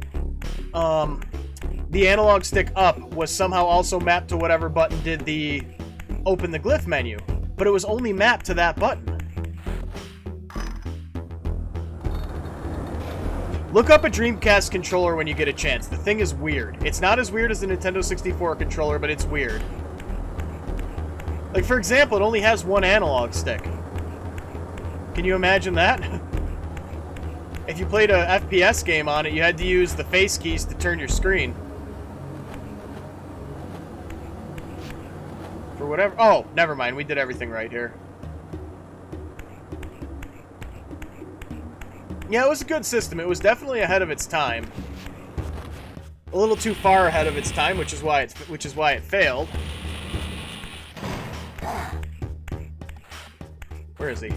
the analog stick up was somehow also mapped to whatever button did the open the glyph menu, but it was only mapped to that button. Look up a Dreamcast controller when you get a chance. The thing is weird. It's not as weird as the Nintendo 64 controller, but it's weird. Like, for example, it only has one analog stick. Can you imagine that? If you played a FPS game on it, you had to use the face keys to turn your screen. For whatever... Oh, never mind. We did everything right here. Yeah, it was a good system. It was definitely ahead of its time. A little too far ahead of its time, which is why it failed. Where is he?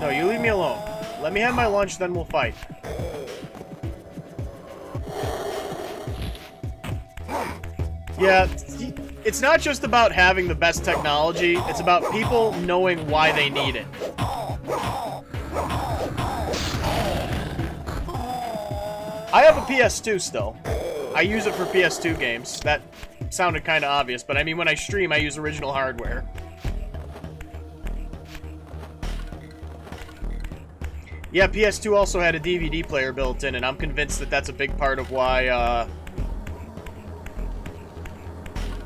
No, you leave me alone. Let me have my lunch, then we'll fight. Yeah, it's not just about having the best technology, it's about people knowing why they need it. I have a PS2 still. I use it for PS2 games. That sounded kind of obvious, but I mean, when I stream, I use original hardware. Yeah, PS2 also had a DVD player built in, and I'm convinced that that's a big part of why,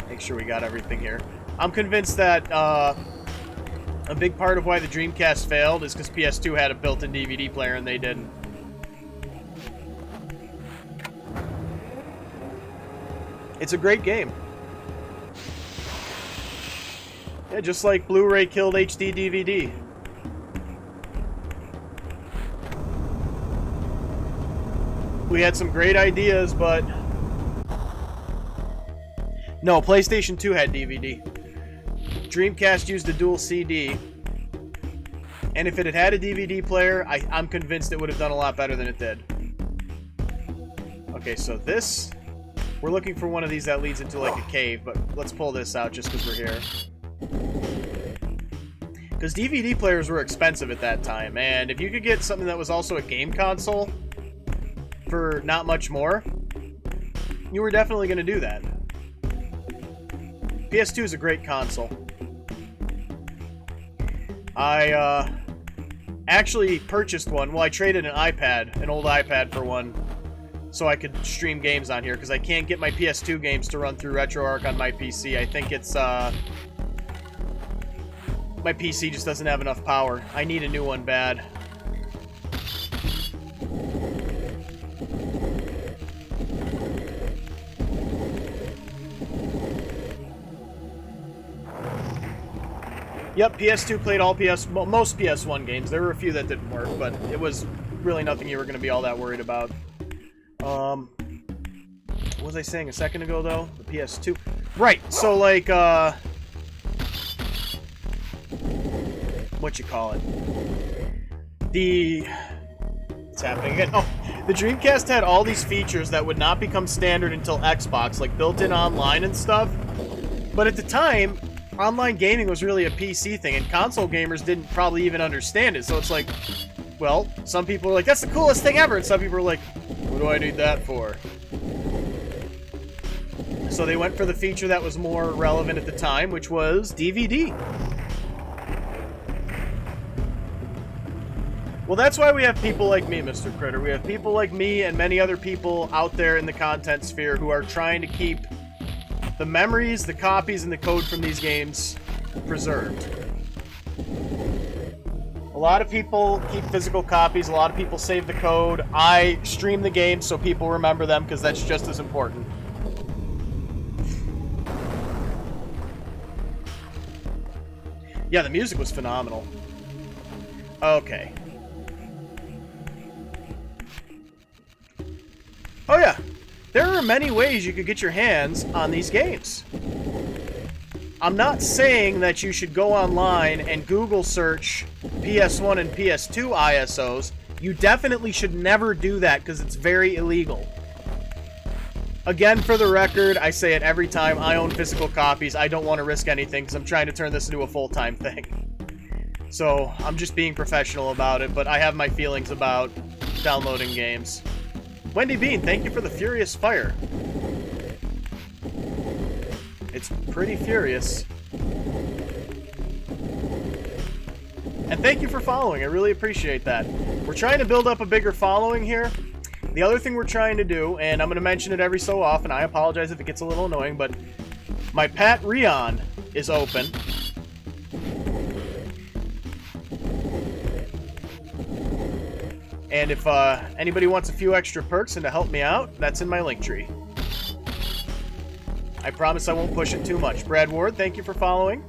make sure we got everything here. I'm convinced that, a big part of why the Dreamcast failed is because PS2 had a built-in DVD player and they didn't. It's a great game. Yeah, just like Blu-ray killed HD DVD. We had some great ideas, but... No, PlayStation 2 had DVD. Dreamcast used a dual CD. And if it had had a DVD player, I'm convinced it would have done a lot better than it did. Okay, so this... We're looking for one of these that leads into, like, a cave, but let's pull this out just because we're here. Because DVD players were expensive at that time, and if you could get something that was also a game console for not much more, you were definitely going to do that. PS2 is a great console. I actually purchased one. Well, I traded an old iPad for one, so I could stream games on here, because I can't get my PS2 games to run through RetroArch on my PC. I think it's, my PC just doesn't have enough power. I need a new one bad. Yep, PS2 played most PS1 games. There were a few that didn't work, but it was really nothing you were going to be all that worried about. What was I saying a second ago, though? The PS2. Right, so, like, what you call it? What's happening again? Oh, the Dreamcast had all these features that would not become standard until Xbox, like built-in online and stuff. But at the time, online gaming was really a PC thing, and console gamers didn't probably even understand it, so it's like, well, some people are like, that's the coolest thing ever, and some people are like, what do I need that for? So they went for the feature that was more relevant at the time, which was DVD. Well, that's why we have people like me, Mr. Critter. We have people like me and many other people out there in the content sphere who are trying to keep the memories, the copies, and the code from these games preserved. A lot of people keep physical copies, a lot of people save the code. I stream the games so people remember them, because that's just as important. Yeah, the music was phenomenal. Okay. Oh yeah, there are many ways you could get your hands on these games. I'm not saying that you should go online and Google search PS1 and PS2 ISOs. You definitely should never do that, because it's very illegal. Again, for the record, I say it every time, I own physical copies. I don't want to risk anything, because I'm trying to turn this into a full-time thing. So, I'm just being professional about it, but I have my feelings about downloading games. Wendy Bean, thank you for the Furious Fire. It's pretty furious. And thank you for following, I really appreciate that. We're trying to build up a bigger following here. The other thing we're trying to do, and I'm going to mention it every so often, I apologize if it gets a little annoying, but my Patreon is open. And if anybody wants a few extra perks and to help me out, that's in my link tree. I promise I won't push it too much. Brad Ward, thank you for following.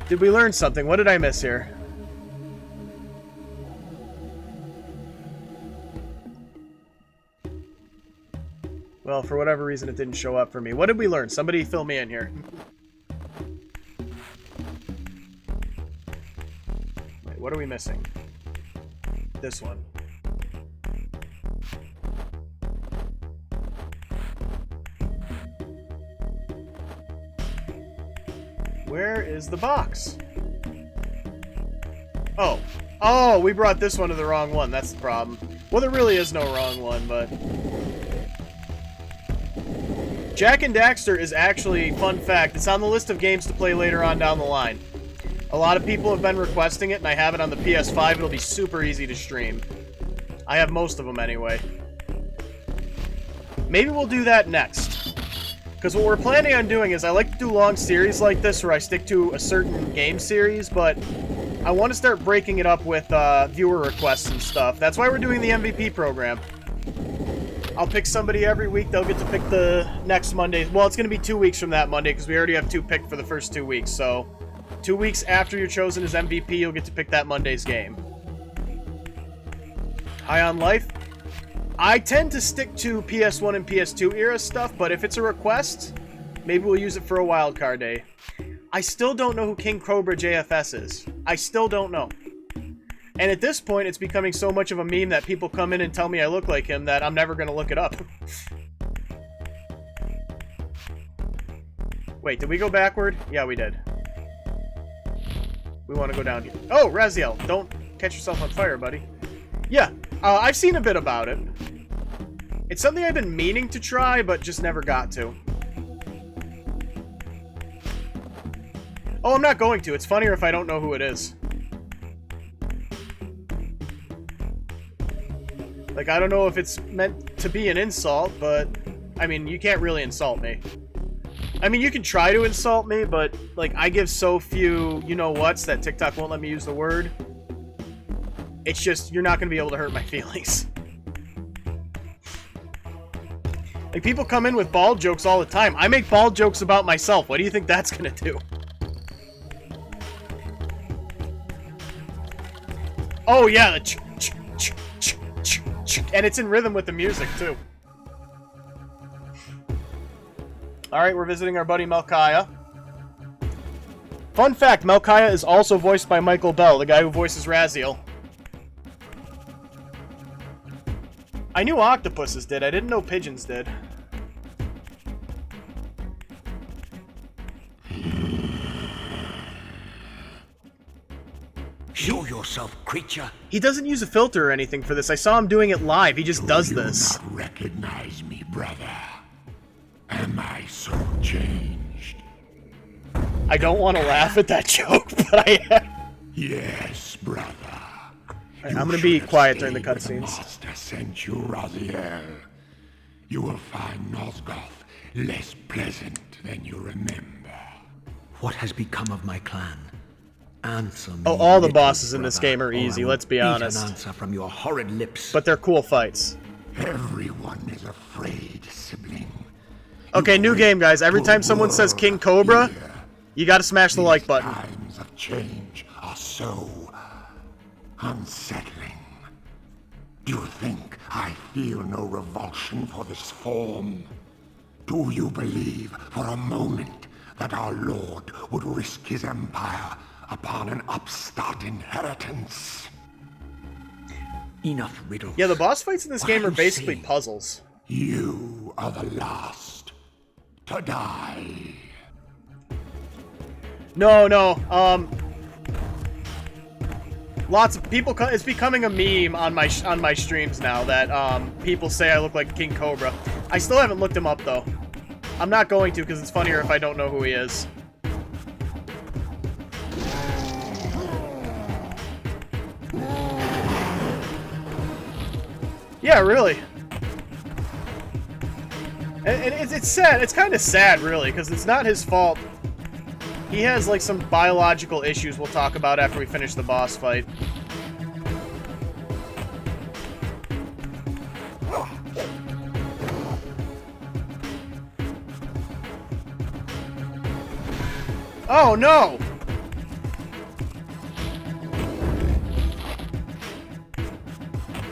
Did we learn something? What did I miss here? Well, for whatever reason, it didn't show up for me. What did we learn? Somebody fill me in here. Wait, what are we missing? This one. Where is the box? Oh. Oh, we brought this one to the wrong one. That's the problem. Well, there really is no wrong one, but... Jak and Daxter is actually, fun fact, it's on the list of games to play later on down the line. A lot of people have been requesting it, and I have it on the PS5. It'll be super easy to stream. I have most of them anyway. Maybe we'll do that next. Because what we're planning on doing is I like to do long series like this where I stick to a certain game series, but I want to start breaking it up with viewer requests and stuff. That's why we're doing the MVP program. I'll pick somebody every week. They'll get to pick the next Monday. Well, it's going to be 2 weeks from that Monday because we already have 2 picked for the first 2 weeks. So 2 weeks after you're chosen as MVP, you'll get to pick that Monday's game. High on Life. I tend to stick to PS1 and PS2 era stuff, but if it's a request, maybe we'll use it for a wildcard day. I still don't know who King Cobra JFS is. I still don't know. And at this point, it's becoming so much of a meme that people come in and tell me I look like him that I'm never going to look it up. Wait, did we go backward? Yeah, we did. We want to go down here. Oh, Raziel, don't catch yourself on fire, buddy. Yeah, I've seen a bit about it. It's something I've been meaning to try, but just never got to. Oh, I'm not going to. It's funnier if I don't know who it is. Like, I don't know if it's meant to be an insult, but... I mean, you can't really insult me. I mean, you can try to insult me, but, like, I give so few you-know-whats that TikTok won't let me use the word. It's just, you're not going to be able to hurt my feelings. Like, people come in with bald jokes all the time. I make bald jokes about myself. What do you think that's going to do? Oh, yeah, the and it's in rhythm with the music, too. Alright, we're visiting our buddy Melchiah. Fun fact, Melchiah is also voiced by Michael Bell, the guy who voices Raziel. I knew octopuses did, I didn't know pigeons did. Show yourself, creature. He doesn't use a filter or anything for this. I saw him doing it live. He just does this. Do you not recognize me, brother? Am I so changed? I don't want to laugh at that joke, but I am. Yes, brother. I'm gonna be quiet during the cutscenes. Master sent you, Raziel. You will find Nosgoth less pleasant than you remember. What has become of my clan? Answer me. Oh, all the little bosses in this brother, game are or I easy, will let's be beat honest. An answer from your horrid lips. But they're cool fights. Everyone is afraid, sibling. Okay, new game, guys. Every time someone says King Cobra, you gotta smash the like button. Times of change are so unsettling. Do you think I feel no revulsion for this form? Do you believe for a moment that our Lord would risk his empire upon an upstart inheritance? Enough riddles. Yeah, the boss fights in this What game are are you basically saying? puzzles. You are the last to die. No, lots of people. It's becoming a meme on my streams now that people say I look like King Cobra. I still haven't looked him up though. I'm not going to because it's funnier if I don't know who he is. Yeah, really. And it's sad. It's kind of sad, really, because it's not his fault. He has, like, some biological issues we'll talk about after we finish the boss fight. Oh, no!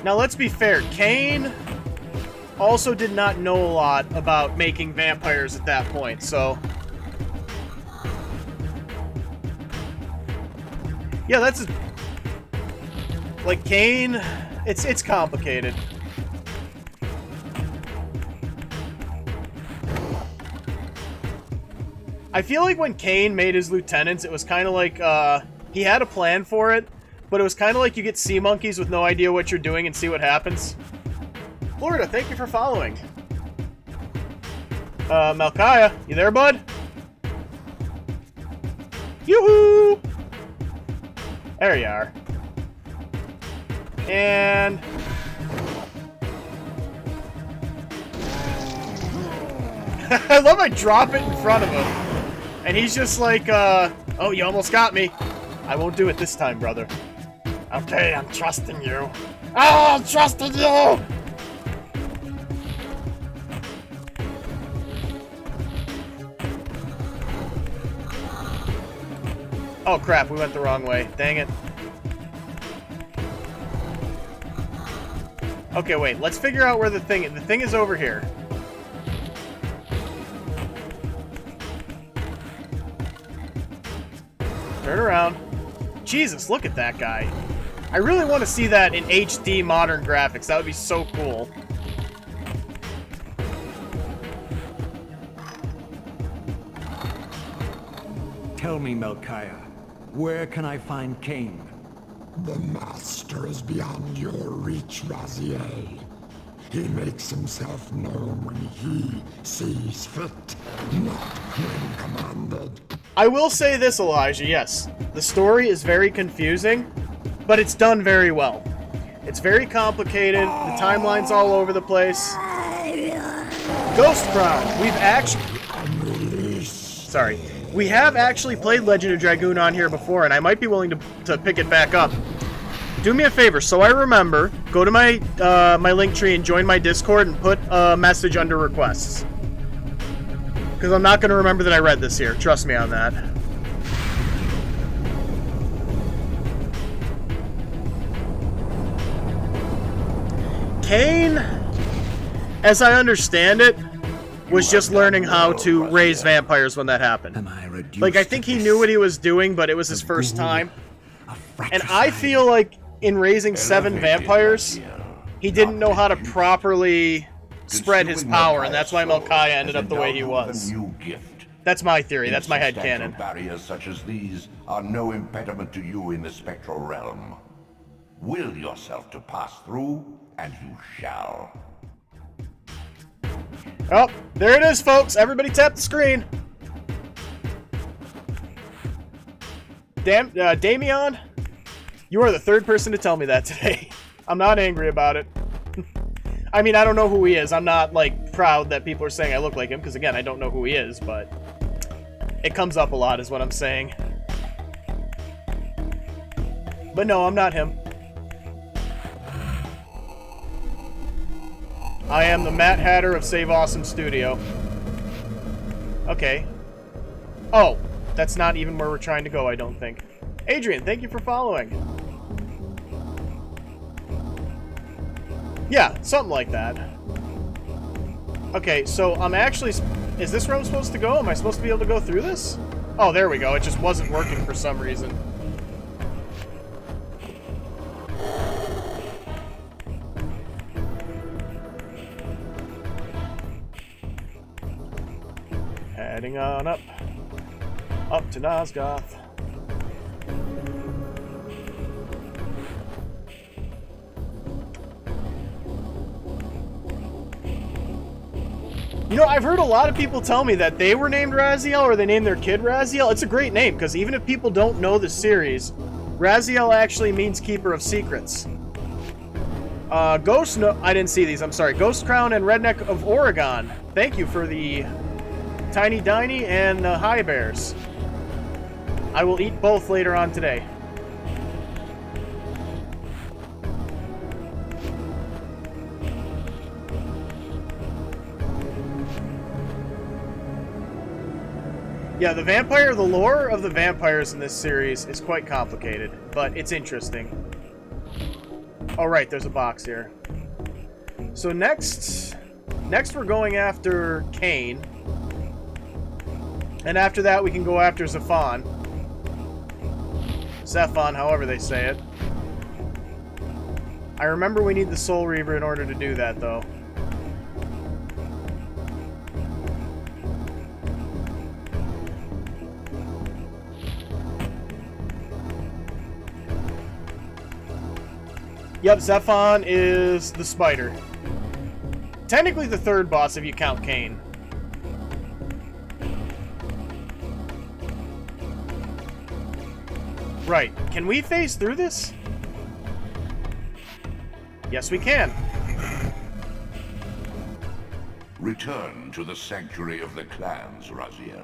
Now, let's be fair. Cain also did not know a lot about making vampires at that point, so... Yeah, that's... Like, Cain... It's complicated. I feel like when Cain made his lieutenants, it was kind of like, he had a plan for it, but it was kind of like you get sea monkeys with no idea what you're doing and see what happens. Florida, thank you for following. Malkaya, you there, bud? Yoo-hoo! There you are. And... I love I drop it in front of him. And he's just like, oh, you almost got me. I won't do it this time, brother. Okay, I'm trusting you. Oh, I'm trusting you! Oh, crap, we went the wrong way. Dang it. Okay, wait, let's figure out where the thing is. The thing is over here. Turn around. Jesus, look at that guy. I really want to see that in HD modern graphics. That would be so cool. Tell me, Melchiah, where can I find Cain? The Master is beyond your reach, Raziel. He makes himself known when he sees fit, not when commanded. I will say this, Elijah, yes. The story is very confusing, but it's done very well. It's very complicated, the timeline's all over the place. Ghost Crown! We've actually... Sorry. We have actually played Legend of Dragoon on here before, and I might be willing to pick it back up. Do me a favor, so I remember, go to my my link tree and join my Discord and put a message under requests. Because I'm not going to remember that I read this here. Trust me on that. Cain, as I understand it, was just learning how to raise vampires when that happened. Like, I think he knew what he was doing, but it was his first time. And I feel like in raising 7 vampires, he didn't know how to properly spread his power, and that's why Melchiah ended up the way he was. That's my theory. That's my headcanon. Barriers such as these are no impediment to you in the spectral realm. Will yourself to pass through, and you shall. Oh, there it is, folks. Everybody tap the screen. Damn, Damien, you are the 3rd person to tell me that today. I'm not angry about it. I mean, I don't know who he is. I'm not, like, proud that people are saying I look like him, because, again, I don't know who he is, but it comes up a lot is what I'm saying. But no, I'm not him. I am the Matt Hatter of Save Awesome Studio. Okay. Oh, that's not even where we're trying to go, I don't think. Adrian, thank you for following. Yeah, something like that. Okay, so I'm actually... Is this where I'm supposed to go? Am I supposed to be able to go through this? Oh, there we go. It just wasn't working for some reason. Heading on up. Up to Nosgoth. You know, I've heard a lot of people tell me that they were named Raziel or they named their kid Raziel. It's a great name, because even if people don't know the series, Raziel actually means Keeper of Secrets. Ghost, no, I didn't see these. I'm sorry. Ghost Crown and Redneck of Oregon. Thank you for the Tiny Diny and the High Bears. I will eat both later on today. Yeah, the lore of the vampires in this series is quite complicated, but it's interesting. Oh, right, there's a box here. So next we're going after Cain. And after that, we can go after Zephon. Zephon, however they say it. I remember we need the Soul Reaver in order to do that, though. Yep, Zephon is the spider. Technically the third boss if you count Cain. Right. Can we phase through this? Yes, we can. Return to the sanctuary of the clans, Raziel.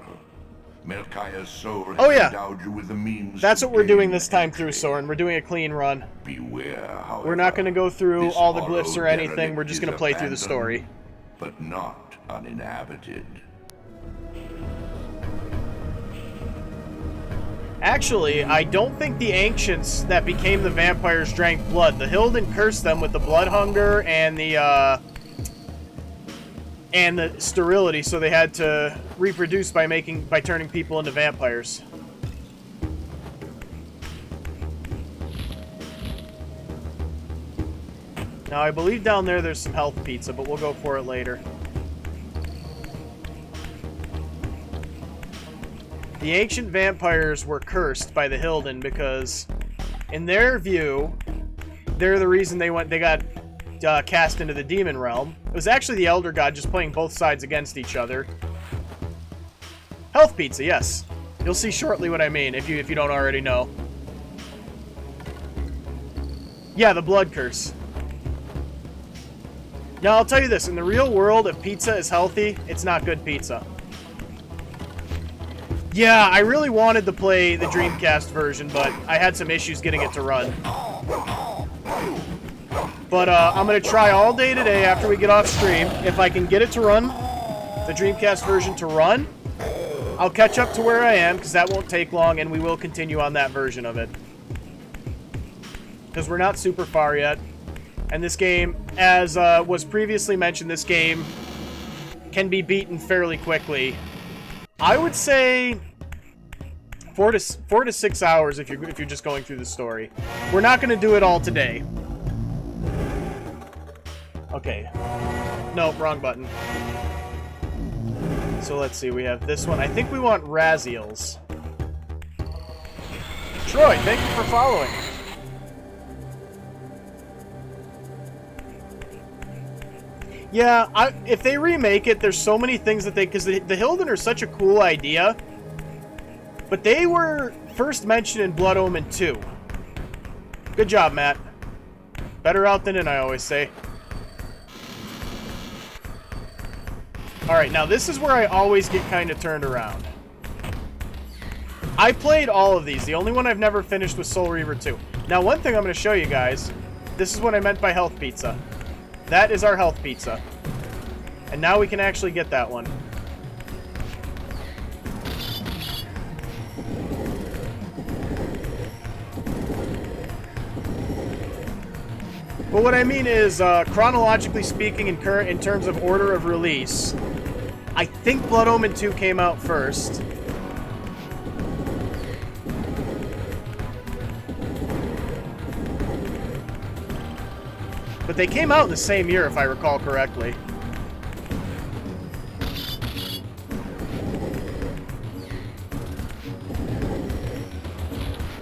Melchiah's soul has endowed you with the means. That's to what we're doing gain this time through, entry. Soren. We're doing a clean run. Beware, however. We're not going to go through This all the glyphs or hollow anything. We're just derelict going to play is through the story. abandoned, but not uninhabited. Actually, I don't think the ancients that became the vampires drank blood. The Hilden cursed them with the blood hunger and the sterility, so they had to reproduce by turning people into vampires. Now, I believe down there's some health pizza, but we'll go for it later. The ancient vampires were cursed by the Hilden because, in their view, they're the reason they got cast into the demon realm. It was actually the Elder God just playing both sides against each other. Health pizza, yes. You'll see shortly what I mean if you don't already know. Yeah, the blood curse. Now, I'll tell you this. In the real world, if pizza is healthy, it's not good pizza. Yeah, I really wanted to play the Dreamcast version, but I had some issues getting it to run. But I'm going to try all day today after we get off stream. If I can get it to run, the Dreamcast version to run, I'll catch up to where I am, because that won't take long, and we will continue on that version of it. Because we're not super far yet. And this game, as was previously mentioned, this game can be beaten fairly quickly. I would say 4 to 6 hours if you're just going through the story. We're not going to do it all today. Okay. Nope, wrong button. So let's see, we have this one. I think we want Raziel's. Troy, thank you for following. Yeah, if they remake it, there's so many things that because the Hilden are such a cool idea, but they were first mentioned in Blood Omen 2. Good job, Matt. Better out than in, I always say. Alright, now this is where I always get kind of turned around. I played all of these. The only one I've never finished was Soul Reaver 2. Now, one thing I'm going to show you guys, this is what I meant by health pizza. That is our health pizza. And now we can actually get that one. But what I mean is, chronologically speaking, in terms of order of release, I think Blood Omen 2 came out first. But they came out in the same year, if I recall correctly.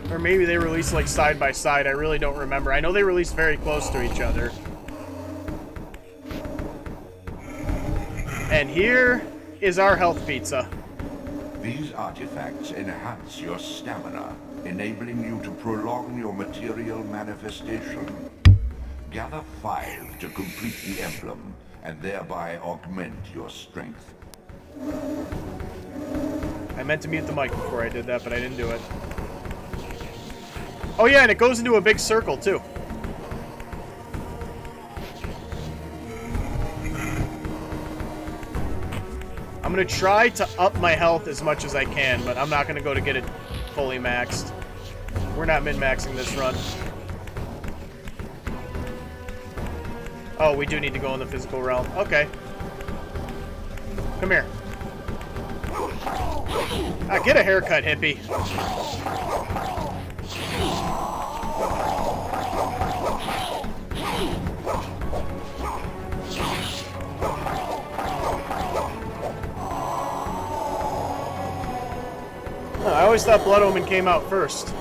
Or maybe they released, like, side by side. I really don't remember. I know they released very close to each other. And here is our health pizza. These artifacts enhance your stamina, enabling you to prolong your material manifestation. Gather 5 to complete the emblem, and thereby augment your strength. I meant to mute the mic before I did that, but I didn't do it. Oh yeah, and it goes into a big circle, too. I'm gonna try to up my health as much as I can, but I'm not gonna go to get it fully maxed. We're not min-maxing this run. Oh, we do need to go in the physical realm. Okay. Come here. Ah, get a haircut, hippie. Oh, I always thought Blood Omen came out first.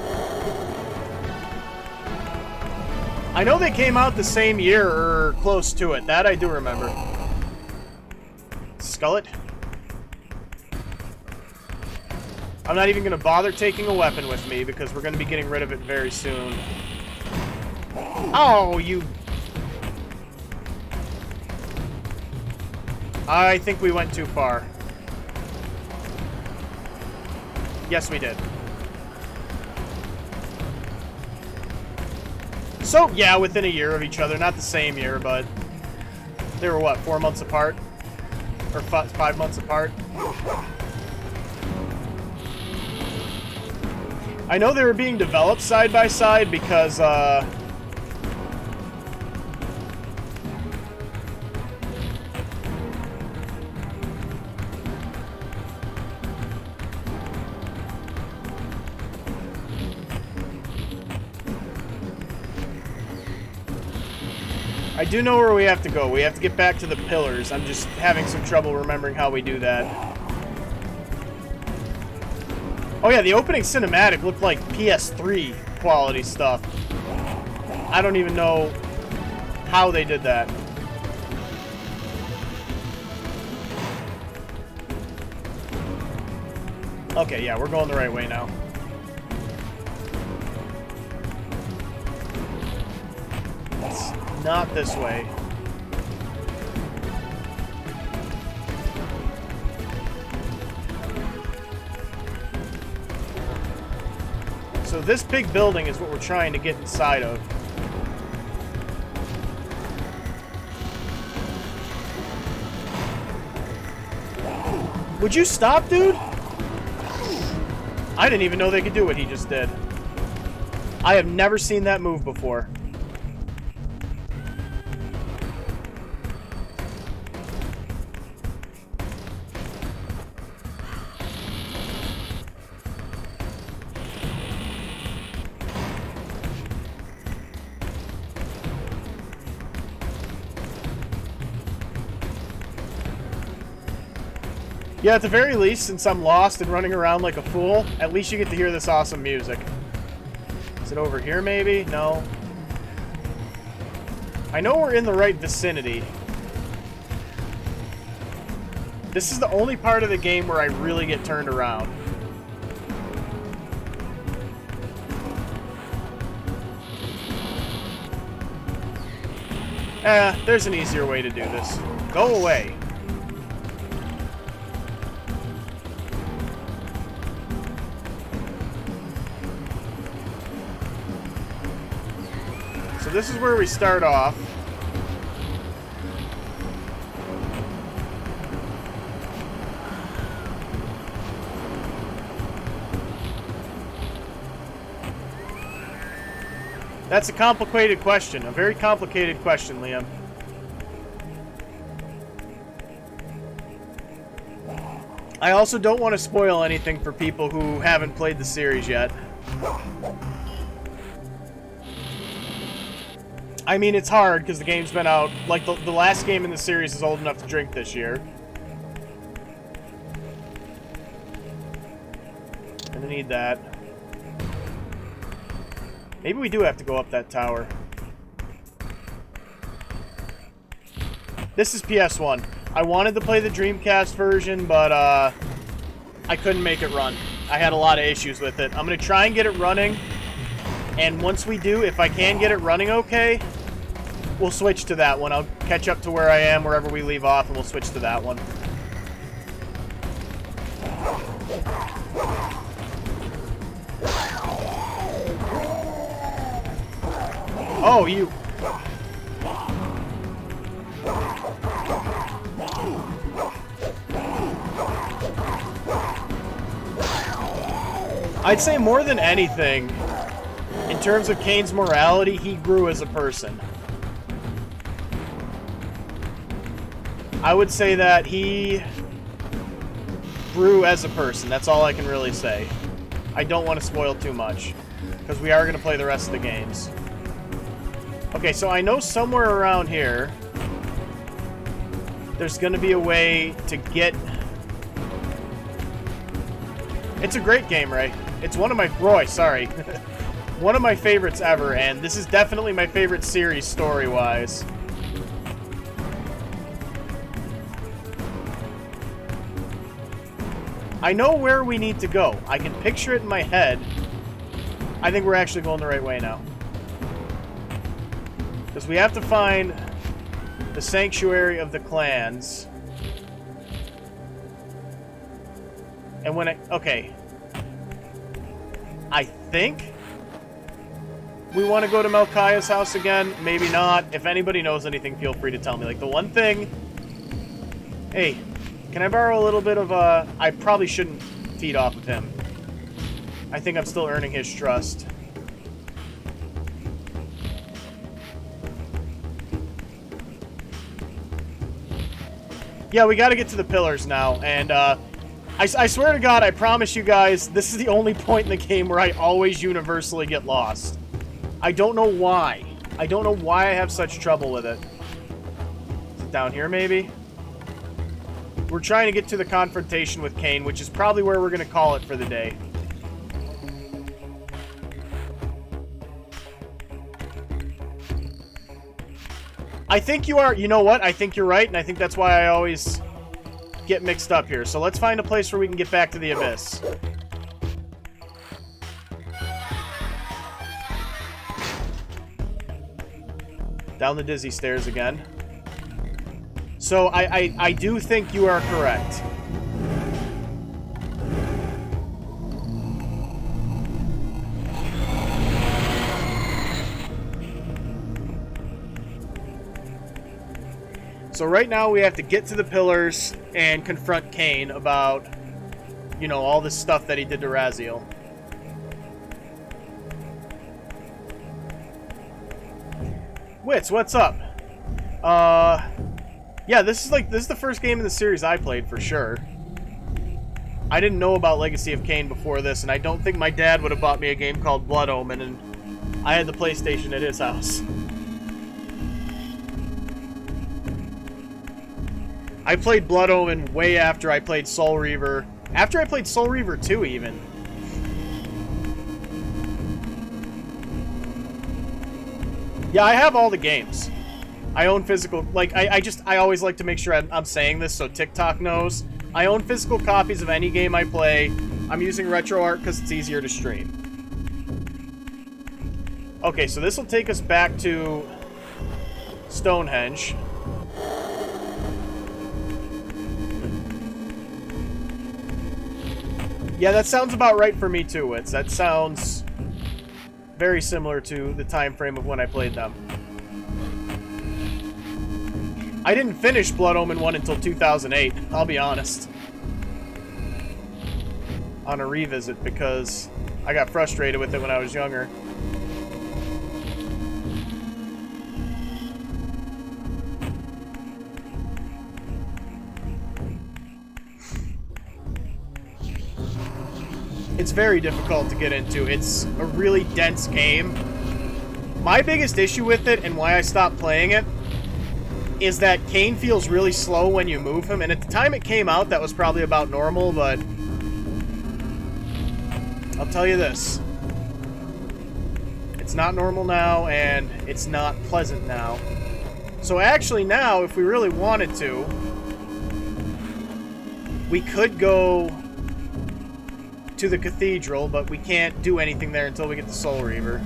I know they came out the same year or close to it. That I do remember. Skullet. I'm not even going to bother taking a weapon with me because we're going to be getting rid of it very soon. Oh, you... I think we went too far. Yes, we did. So, yeah, within a year of each other. Not the same year, but... They were, what, 4 months apart? Or 5 months apart? I know they were being developed side by side because, I do know where we have to go. We have to get back to the pillars. I'm just having some trouble remembering how we do that. Oh yeah, the opening cinematic looked like PS3 quality stuff. I don't even know how they did that. Okay, yeah, we're going the right way now. It's not this way. So this big building is what we're trying to get inside of. Would you stop, dude? I didn't even know they could do what he just did. I have never seen that move before. Yeah, at the very least, since I'm lost and running around like a fool, at least you get to hear this awesome music. Is it over here, maybe? No. I know we're in the right vicinity. This is the only part of the game where I really get turned around. There's an easier way to do this. Go away. So this is where we start off. That's a complicated question. A very complicated question, Liam. I also don't want to spoil anything for people who haven't played the series yet. I mean, it's hard because the game's been out. Like, the last game in the series is old enough to drink this year. And I need that. Maybe we do have to go up that tower. This is PS1. I wanted to play the Dreamcast version, but I couldn't make it run. I had a lot of issues with it. I'm going to try and get it running. And once we do, if I can get it running okay, we'll switch to that one. I'll catch up to where I am, wherever we leave off, and we'll switch to that one. Oh, you... I'd say more than anything, in terms of Kane's morality, he grew as a person. I would say that he grew as a person. That's all I can really say. I don't want to spoil too much, because we are going to play the rest of the games. Okay, so I know somewhere around here, there's going to be a way to get... It's a great game, Ray. It's one of my... Roy, sorry. One of my favorites ever, and this is definitely my favorite series story-wise. I know where we need to go. I can picture it in my head. I think we're actually going the right way now. Because we have to find the Sanctuary of the Clans. And when I... Okay. I think we want to go to Melchiah's house again. Maybe not. If anybody knows anything, feel free to tell me. Like, the one thing... Hey, can I borrow a little bit of, I probably shouldn't feed off of him. I think I'm still earning his trust. Yeah, we gotta get to the pillars now, and, I swear to God, I promise you guys, this is the only point in the game where I always universally get lost. I don't know why. I don't know why I have such trouble with it. Is it down here, maybe? We're trying to get to the confrontation with Kane, which is probably where we're going to call it for the day. I think you are... You know what? I think you're right, and I think that's why I always get mixed up here. So let's find a place where we can get back to the Abyss. Down the dizzy stairs again. So I do think you are correct. So right now we have to get to the pillars and confront Kane about, you know, all this stuff that he did to Raziel. Wits, what's up? Yeah, this is the first game in the series I played for sure. I didn't know about Legacy of Kain before this, and I don't think my dad would have bought me a game called Blood Omen, and I had the PlayStation at his house. I played Blood Omen way after I played Soul Reaver. After I played Soul Reaver 2, even. Yeah, I have all the games. I own physical... Like, I always like to make sure I'm saying this so TikTok knows. I own physical copies of any game I play. I'm using RetroArch because it's easier to stream. Okay, so this will take us back to Stonehenge. Yeah, that sounds about right for me too, Wits. That sounds very similar to the time frame of when I played them. I didn't finish Blood Omen 1 until 2008, I'll be honest. On a revisit, because I got frustrated with it when I was younger. It's very difficult to get into. It's a really dense game. My biggest issue with it, and why I stopped playing it, is that Kain feels really slow when you move him. And at the time it came out, that was probably about normal, but I'll tell you this. It's not normal now, and it's not pleasant now. So actually now, if we really wanted to, we could go to the cathedral, but we can't do anything there until we get the Soul Reaver.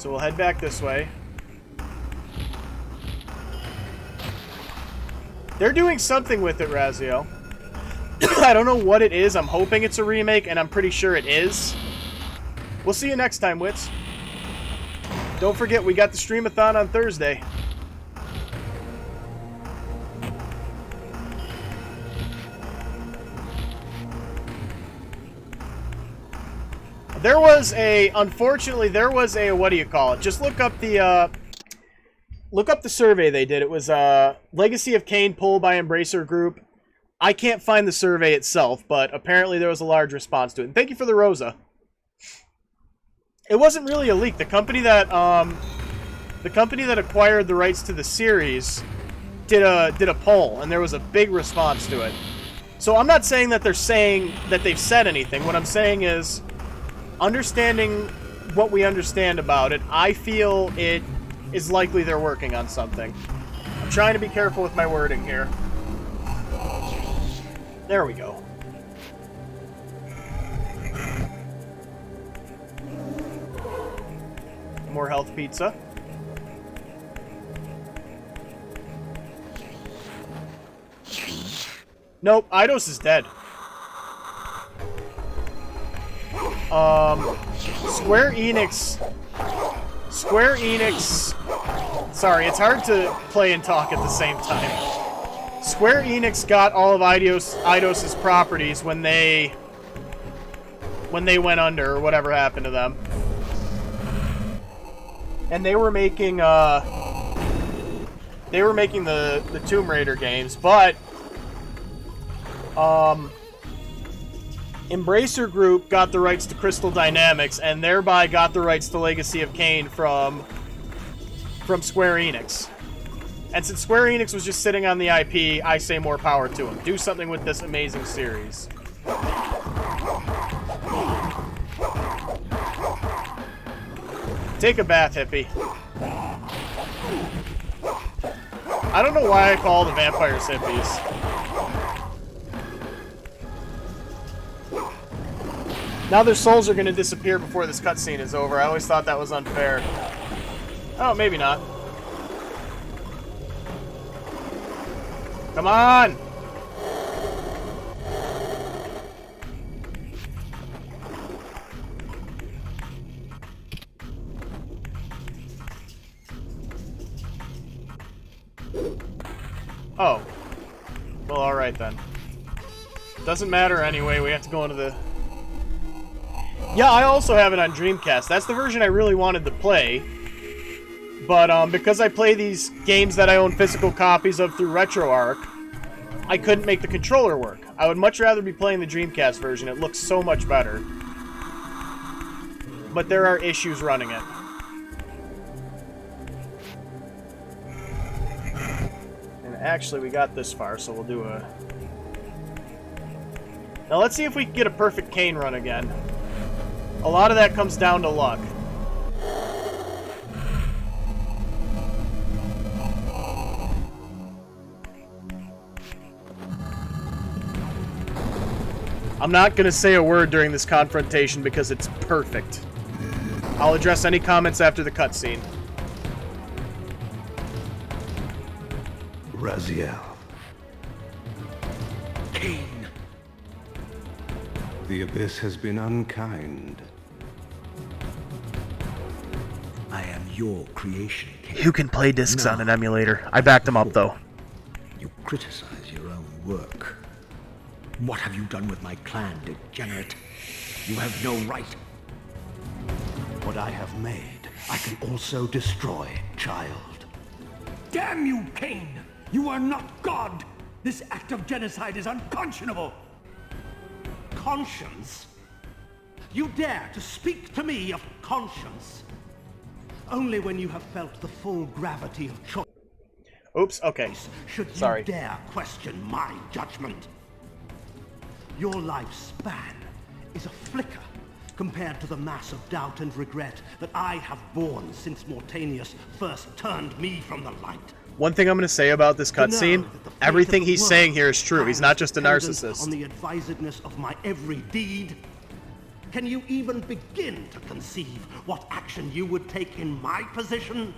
So we'll head back this way. They're doing something with it, Raziel. I don't know what it is. I'm hoping it's a remake, and I'm pretty sure it is. We'll see you next time, Wits. Don't forget, we got the Streamathon on Thursday. There was a, unfortunately, there was a, what do you call it? Just look up the survey they did. It was Legacy of Kain poll by Embracer Group. I can't find the survey itself, but apparently there was a large response to it. And thank you for the Rosa. It wasn't really a leak. The company that acquired the rights to the series did a poll, and there was a big response to it. So I'm not saying that they're saying that they've said anything. What I'm saying is, understanding what we understand about it, I feel it is likely they're working on something. I'm trying to be careful with my wording here. There we go. More health pizza. Nope, Eidos is dead. Square Enix... Sorry, it's hard to play and talk at the same time. Square Enix got all of Eidos' properties when they went under, or whatever happened to them. And they were making the Tomb Raider games, but Embracer Group got the rights to Crystal Dynamics, and thereby got the rights to Legacy of Kain from Square Enix. And since Square Enix was just sitting on the IP, I say more power to them. Do something with this amazing series. Take a bath, hippie. I don't know why I call the vampires hippies. Now their souls are going to disappear before this cutscene is over. I always thought that was unfair. Oh, maybe not. Come on! Oh. Well, alright then. Doesn't matter anyway, we have to go into the... Yeah, I also have it on Dreamcast. That's the version I really wanted to play. But because I play these games that I own physical copies of through RetroArch, I couldn't make the controller work. I would much rather be playing the Dreamcast version. It looks so much better. But there are issues running it. And actually, we got this far, so we'll do a... Now let's see if we can get a perfect Kain run again. A lot of that comes down to luck. I'm not going to say a word during this confrontation because it's perfect. I'll address any comments after the cutscene. Raziel. Kain. The Abyss has been unkind. I am your creation, Kain. You can play discs on an emulator. I backed him up, though. You criticize your own work. What have you done with my clan, degenerate? You have no right. What I have made, I can also destroy, child. Damn you, Kain! You are not God! This act of genocide is unconscionable! Conscience? You dare to speak to me of conscience? Only when you have felt the full gravity of choice. Oops, okay. Should you Sorry. dare question my judgment? Your lifespan is a flicker compared to the mass of doubt and regret that I have borne since Mortanius first turned me from the light. One thing I'm going to say about this cutscene, everything he's saying here is true. He's not just a hangs narcissist. on the advisedness of my every deed, Can you even begin to conceive what action you would take in my position?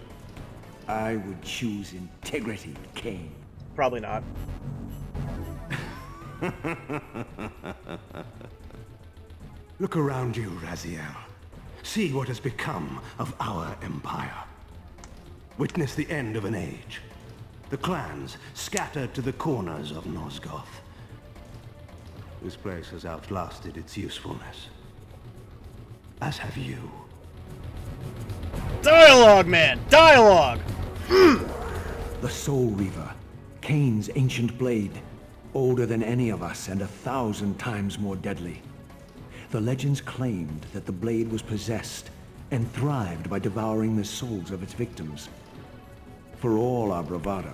I would choose integrity, Cain. Probably not. Look around you, Raziel. See what has become of our empire. Witness the end of an age. The clans scattered to the corners of Nosgoth. This place has outlasted its usefulness. As have you. Dialogue, man! Dialogue! The Soul Reaver, Cain's ancient blade, older than any of us and 1,000 times more deadly. The legends claimed that the blade was possessed and thrived by devouring the souls of its victims. For all our bravado,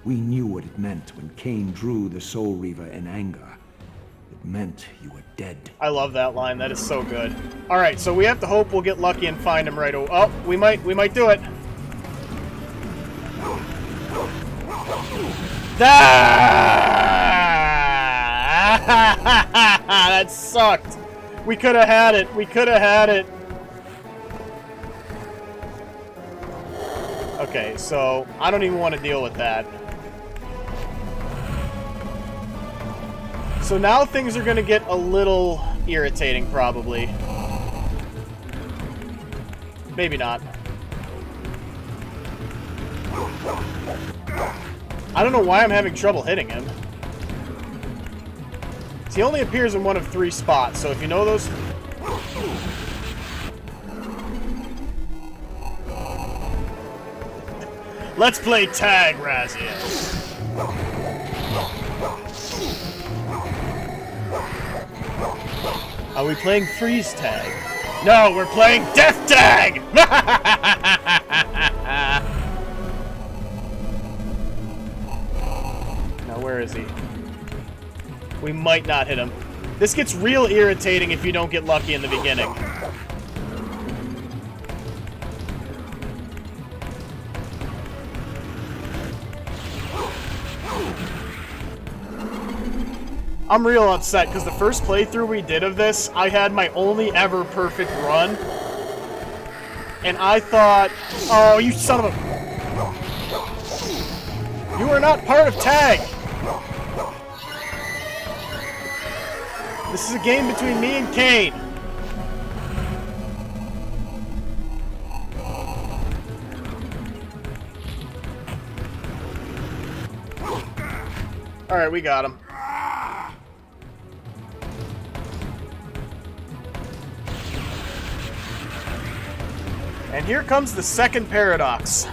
we knew what it meant when Cain drew the Soul Reaver in anger. It meant you were dead. I love that line. That is so good. All right, so we have to hope we'll get lucky and find him right away. Oh, we might do it. That sucked. We could have had it. We could have had it. Okay, so I don't even want to deal with that. So now things are going to get a little irritating, probably. Maybe not. I don't know why I'm having trouble hitting him. He only appears in one of 3 spots, so if you know those... Let's play tag, Raziel. Are we playing freeze tag? No, we're playing death tag! Now, where is he? We might not hit him. This gets real irritating if you don't get lucky in the beginning. I'm real upset because the first playthrough we did of this, I had my only ever perfect run. And I thought, oh, you son of a... You are not part of tag! This is a game between me and Cain. Alright, we got him. And here comes the second paradox.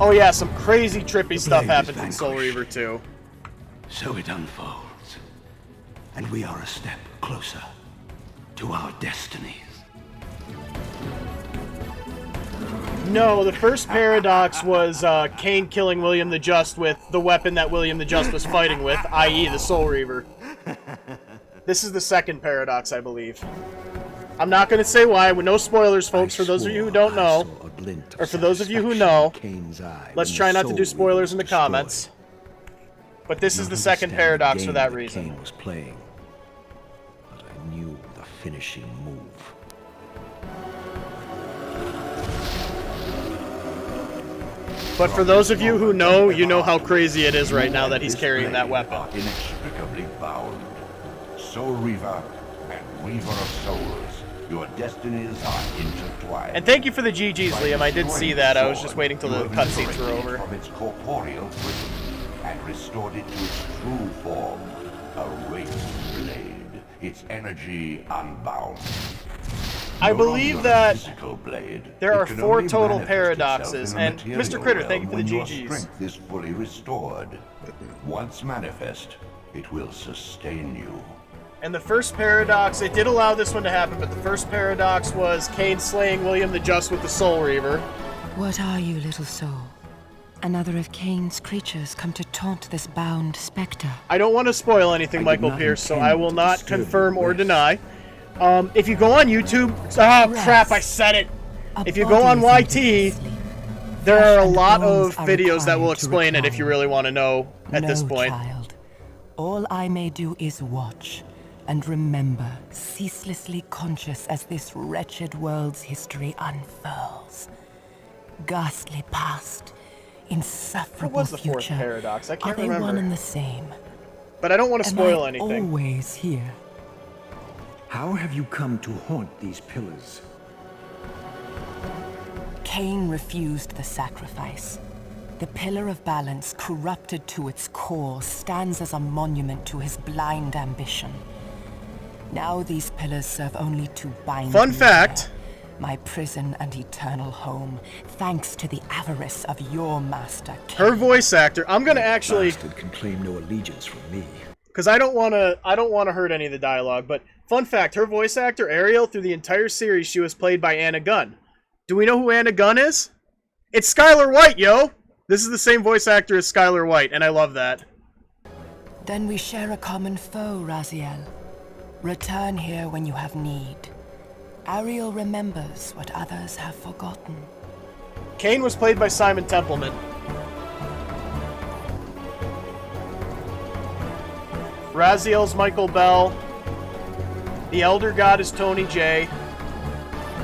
Oh yeah, some crazy trippy stuff happens in Soul Reaver 2. So it unfolds. And we are a step closer to our destinies. No, the first paradox was Cain killing William the Just with the weapon that William the Just was fighting with, i.e. the Soul Reaver. This is the second paradox, I believe. I'm not going to say why, with no spoilers, folks, for those of you who don't know. Or for those of you who know, let's try not to do spoilers in the comments. But this is the second paradox for that reason. Cain was playing, but I knew the finishing move. But for those of you who know, you know how crazy it is right now that he's carrying that weapon. Inextricably bound. Soul Reaver and Reaver of Souls, your destinies are intertwined. And thank you for the GGs, Liam. I did see that. I was just waiting till the cutscenes were over. From its corporeal prison and restored it to its true form, a wraith blade, its energy unbound. I believe that Blade, there are 4 total paradoxes, and Mr. Critter, thank you for the Your GGs. strength is fully restored. Once manifest, it will sustain you. And the first paradox, it did allow this one to happen, but the first paradox was Cain slaying William the Just with the Soul Reaver. What are you, little soul? Another of Cain's creatures come to taunt this bound specter. I don't want to spoil anything, Michael Pierce, so I will not confirm or deny. If you go on YouTube... Oh, crap, I said it! If you go on YT, There flesh are a and lot bones of are videos that will required to explain it if you retire. really want to know at this No, point. child. All I may do is watch and remember, ceaselessly conscious as this wretched world's history unfurls. Ghastly past, insufferable What was the fourth future. paradox? I can't Are they remember. one and the same? But I don't want to Am spoil I anything. always here? How have you come to haunt these pillars? Cain refused the sacrifice. The pillar of balance, corrupted to its core, stands as a monument to his blind ambition. Now these pillars serve only to bind Fun me fact. here, my prison and eternal home, thanks to the avarice of your master, Cain. Her voice actor. I'm gonna actually, Bastard can claim no allegiance from me. because I don't want to hurt any of the dialogue. But fun fact: her voice actor Ariel, through the entire series, she was played by Anna Gunn. Do we know who Anna Gunn is? It's Skylar White, yo. This is the same voice actor as Skylar White, and I love that. Then we share a common foe, Raziel. Return here when you have need. Ariel remembers what others have forgotten. Cain was played by Simon Templeman. Raziel's Michael Bell. The Elder God is Tony J.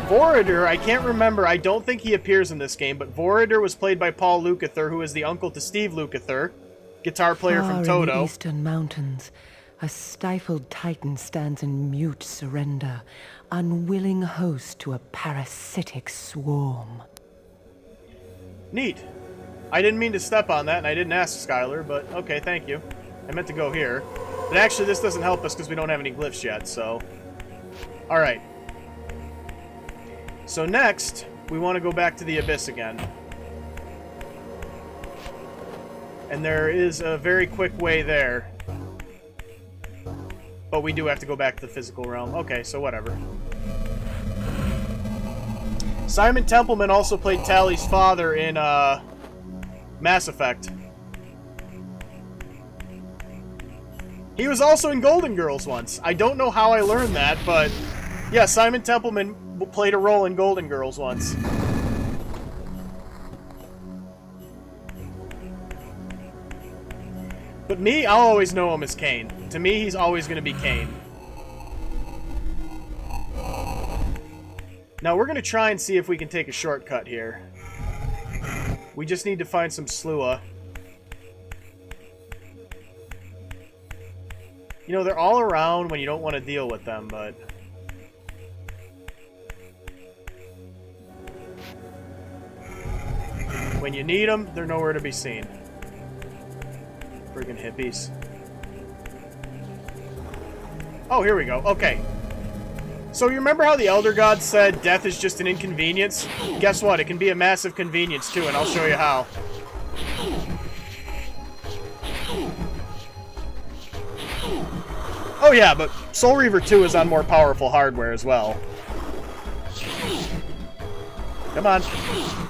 Vorader, I can't remember. I don't think he appears in this game, but Vorader was played by Paul Lukather, who is the uncle to Steve Lukather, guitar player Far from in the Toto. eastern mountains, a stifled titan stands in mute surrender, unwilling host to a parasitic swarm. Neat. I didn't mean to step on that, and I didn't ask Skylar, but okay, thank you. I meant to go here. But actually, this doesn't help us because we don't have any glyphs yet, so... Alright. So next, we want to go back to the Abyss again. And there is a very quick way there. But we do have to go back to the physical realm. Okay, so whatever. Simon Templeman also played Tally's father in Mass Effect. He was also in Golden Girls once. I don't know how I learned that, but yeah, Simon Templeman played a role in Golden Girls once. But me, I'll always know him as Cain. To me, he's always going to be Cain. Now, we're going to try and see if we can take a shortcut here. We just need to find some Slua. You know, they're all around when you don't want to deal with them, but... when you need them, they're nowhere to be seen. Friggin' hippies. Oh, here we go. Okay. So you remember how the Elder God said death is just an inconvenience? Guess what? It can be a massive convenience, too, and I'll show you how. Oh yeah, but Soul Reaver 2 is on more powerful hardware as well. Come on.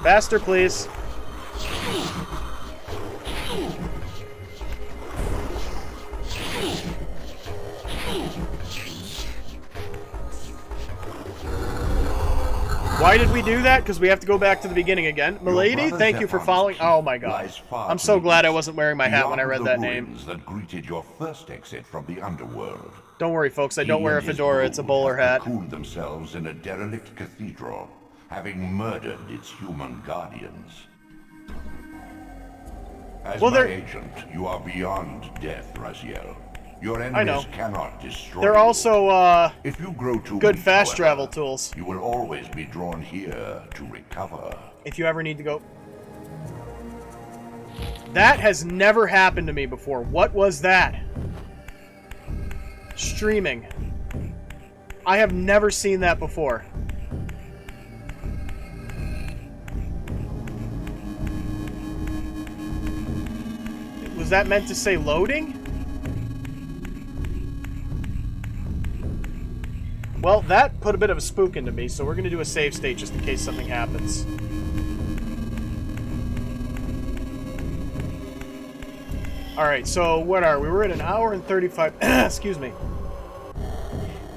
Faster, please. Why did we do that? Because we have to go back to the beginning again. Milady, thank you for following. Oh my god. I'm so glad I wasn't wearing my hat when I read that name. That greeted your first exit from the underworld. Don't worry, folks. I don't wear a fedora. It's a bowler hat. Cocooned themselves in a derelict cathedral, having murdered its human guardians. As my agent, you are beyond death, Raziel. Your enemies cannot destroy They're also, if you grow too good weak, fast however, travel tools. You will always be drawn here to recover. If you ever need to go... That has never happened to me before. What was that? Streaming. I have never seen that before. Was that meant to say loading? Well, that put a bit of a spook into me, so we're going to do a save state just in case something happens. Alright, so what are we? We're at an hour and 35... excuse me.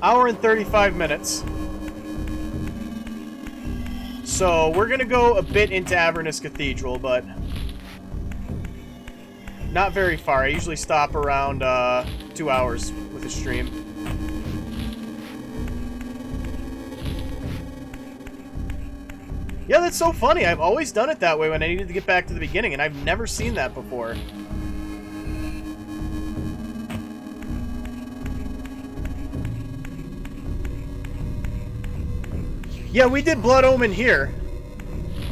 Hour and 35 minutes. So we're going to go a bit into Avernus Cathedral, but not very far. I usually stop around 2 hours with a stream. Yeah, that's so funny. I've always done it that way when I needed to get back to the beginning, and I've never seen that before. Yeah, we did Blood Omen here.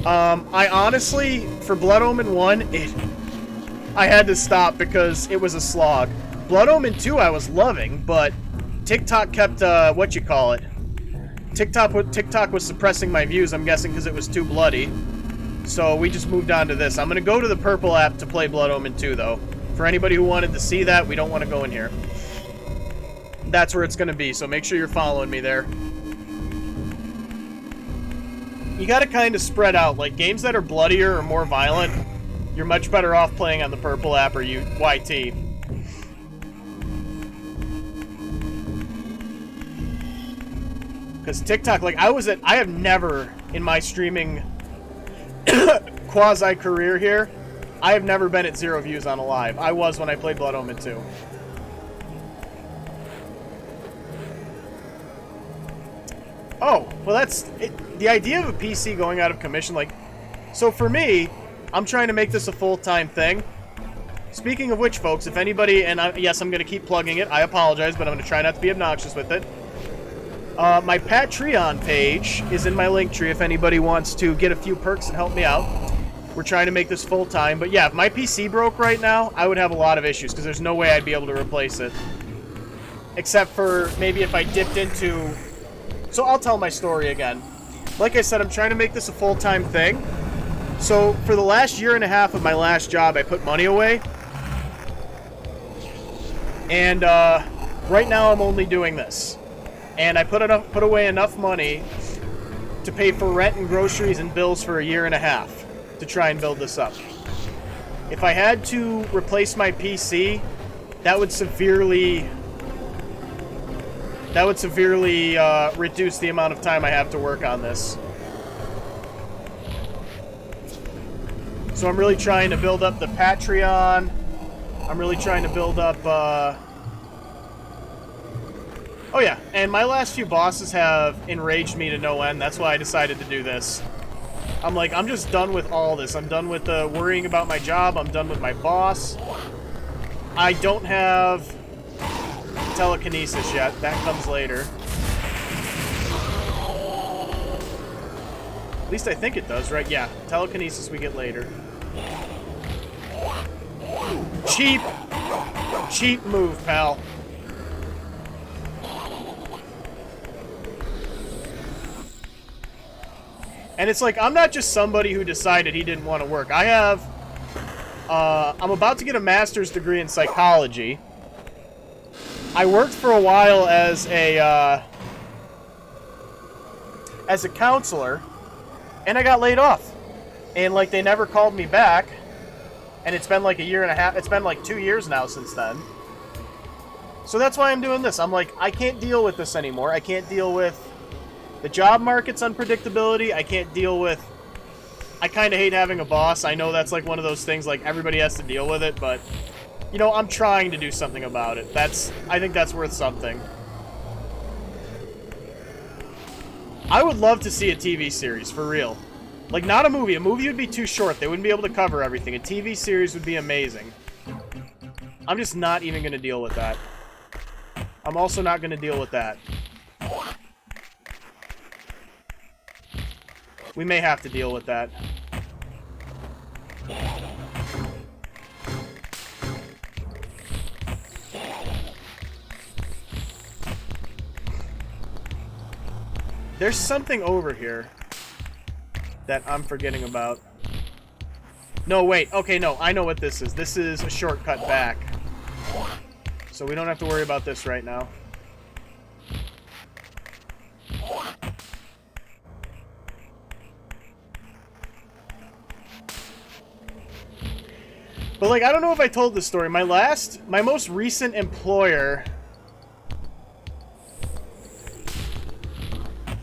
I honestly, for Blood Omen 1, I had to stop because it was a slog. Blood Omen 2 I was loving, but TikTok kept, TikTok was suppressing my views, I'm guessing because it was too bloody. So we just moved on to this. I'm going to go to the purple app to play Blood Omen 2, though. For anybody who wanted to see that, we don't want to go in here. That's where it's going to be, so make sure you're following me there. You got to kind of spread out. Like, games that are bloodier or more violent, you're much better off playing on the purple app or YT. Because TikTok, like, I have never, in my streaming quasi-career here, I have never been at 0 views on a live. I was when I played Blood Omen 2. Oh, well that's, the idea of a PC going out of commission, like, so for me, I'm trying to make this a full-time thing. Speaking of which, folks, if anybody, and yes, I'm going to keep plugging it, I apologize, but I'm going to try not to be obnoxious with it. My Patreon page is in my link tree if anybody wants to get a few perks and help me out. We're trying to make this full-time, but yeah, if my PC broke right now, I would have a lot of issues, because there's no way I'd be able to replace it. Except for maybe if I dipped into... So I'll tell my story again. Like I said, I'm trying to make this a full-time thing. So for the last year and a half of my last job, I put money away. And right now I'm only doing this. And I put away enough money to pay for rent and groceries and bills for a year and a half to try and build this up. If I had to replace my PC, that would severely reduce the amount of time I have to work on this. So I'm really trying to build up the Patreon. I'm really trying to build up... Oh yeah, and my last few bosses have enraged me to no end. That's why I decided to do this. I'm like, I'm just done with all this. I'm done with worrying about my job. I'm done with my boss. I don't have telekinesis yet. That comes later. At least I think it does, right? Yeah, telekinesis we get later. Cheap! Cheap move, pal. And it's like, I'm not just somebody who decided he didn't want to work. I have... I'm about to get a master's degree in psychology. I worked for a while as a counselor, and I got laid off. And, like, they never called me back. And it's been like a year and a half. It's been like 2 years now since then. So that's why I'm doing this. I'm like, I can't deal with this anymore. I can't deal with the job market's unpredictability. I can't deal with... I kind of hate having a boss. I know that's like one of those things, like, everybody has to deal with it, but, you know, I'm trying to do something about it. I think that's worth something. I would love to see a TV series, for real. Like, not a movie. A movie would be too short. They wouldn't be able to cover everything. A TV series would be amazing. I'm just not even going to deal with that. I'm also not going to deal with that. We may have to deal with that. There's something over here that I'm forgetting about. No, wait. Okay, no. I know what this is. This is a shortcut back. So we don't have to worry about this right now. But, like, I don't know if I told this story. My most recent employer...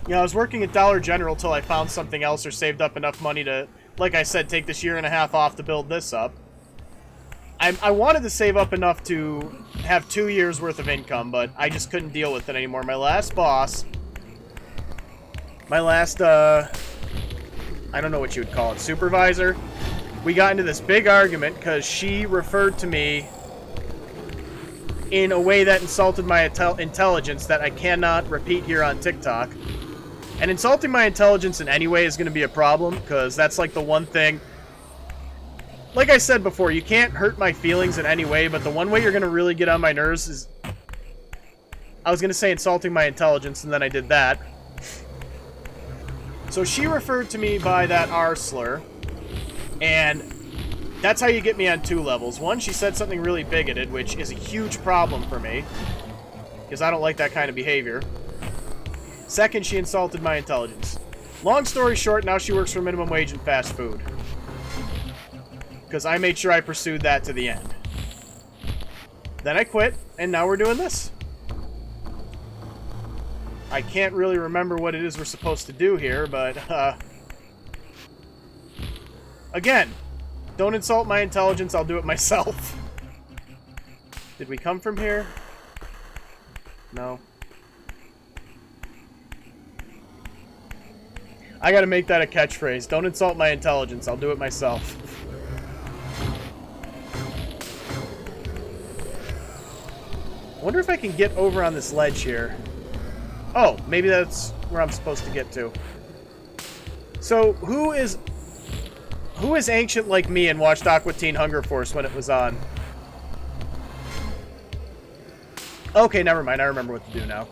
You know, I was working at Dollar General till I found something else or saved up enough money to, like I said, take this year and a half off to build this up. I wanted to save up enough to have 2 years worth of income, but I just couldn't deal with it anymore. My last boss, my last, I don't know what you would call it, supervisor, we got into this big argument because she referred to me in a way that insulted my intelligence that I cannot repeat here on TikTok. And insulting my intelligence in any way is going to be a problem, because that's like the one thing... Like I said before, you can't hurt my feelings in any way, but the one way you're going to really get on my nerves is... I was going to say insulting my intelligence, and then I did that. So she referred to me by that R slur, and that's how you get me on 2 levels. One, she said something really bigoted, which is a huge problem for me, because I don't like that kind of behavior. Second, she insulted my intelligence. Long story short, now she works for minimum wage and fast food. Because I made sure I pursued that to the end. Then I quit, and now we're doing this. I can't really remember what it is we're supposed to do here, but, again, don't insult my intelligence, I'll do it myself. Did we come from here? No. I gotta make that a catchphrase. Don't insult my intelligence, I'll do it myself. I wonder if I can get over on this ledge here. Oh, maybe that's where I'm supposed to get to. So, who is ancient like me and watched Aqua Teen Hunger Force when it was on? Okay, never mind. I remember what to do now.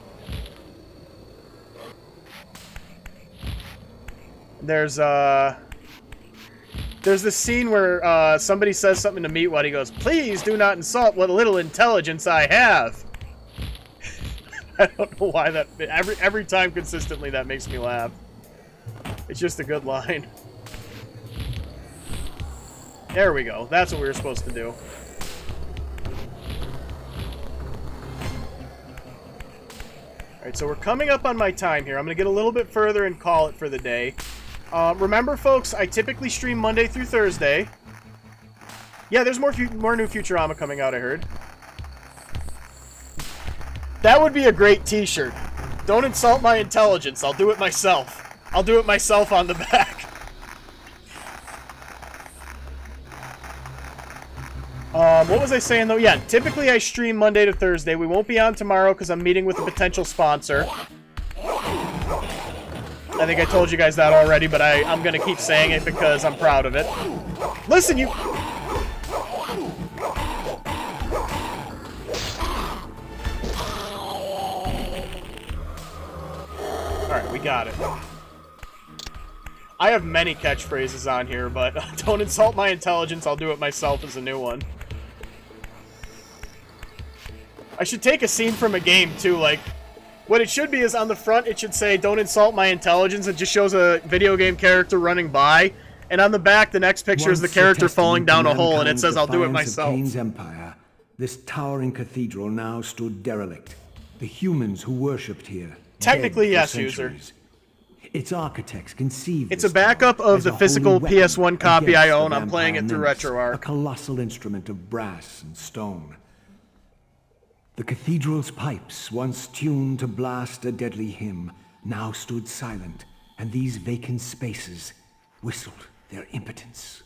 There's this scene where somebody says something to Meatwad. He goes, "Please do not insult what little intelligence I have." I don't know why that... Every time consistently that makes me laugh. It's just a good line. There we go. That's what we were supposed to do. Alright, so we're coming up on my time here. I'm going to get a little bit further and call it for the day. Remember, folks, I typically stream Monday through Thursday. Yeah, there's more new Futurama coming out, I heard. That would be a great t-shirt. Don't insult my intelligence. I'll do it myself. I'll do it myself on the back. What was I saying, though? Yeah, typically I stream Monday to Thursday. We won't be on tomorrow because I'm meeting with a potential sponsor. I think I told you guys that already, but I'm going to keep saying it because I'm proud of it. Listen, you... Alright, we got it. I have many catchphrases on here, but don't insult my intelligence, I'll do it myself is a new one. I should take a scene from a game, too, like... What it should be is on the front, it should say, "Don't insult my intelligence." It just shows a video game character running by. And on the back, the next picture is the character falling down a hole, and it says, "I'll do it myself." Kane's empire, this towering cathedral now stood derelict. The humans who worshipped here. Technically, yes, user. Its architects conceived. It's a backup of the physical PS1 copy I own. I'm playing it through RetroArch. A colossal instrument of brass and stone. The cathedral's pipes, once tuned to blast a deadly hymn, now stood silent, and these vacant spaces whistled their impotence.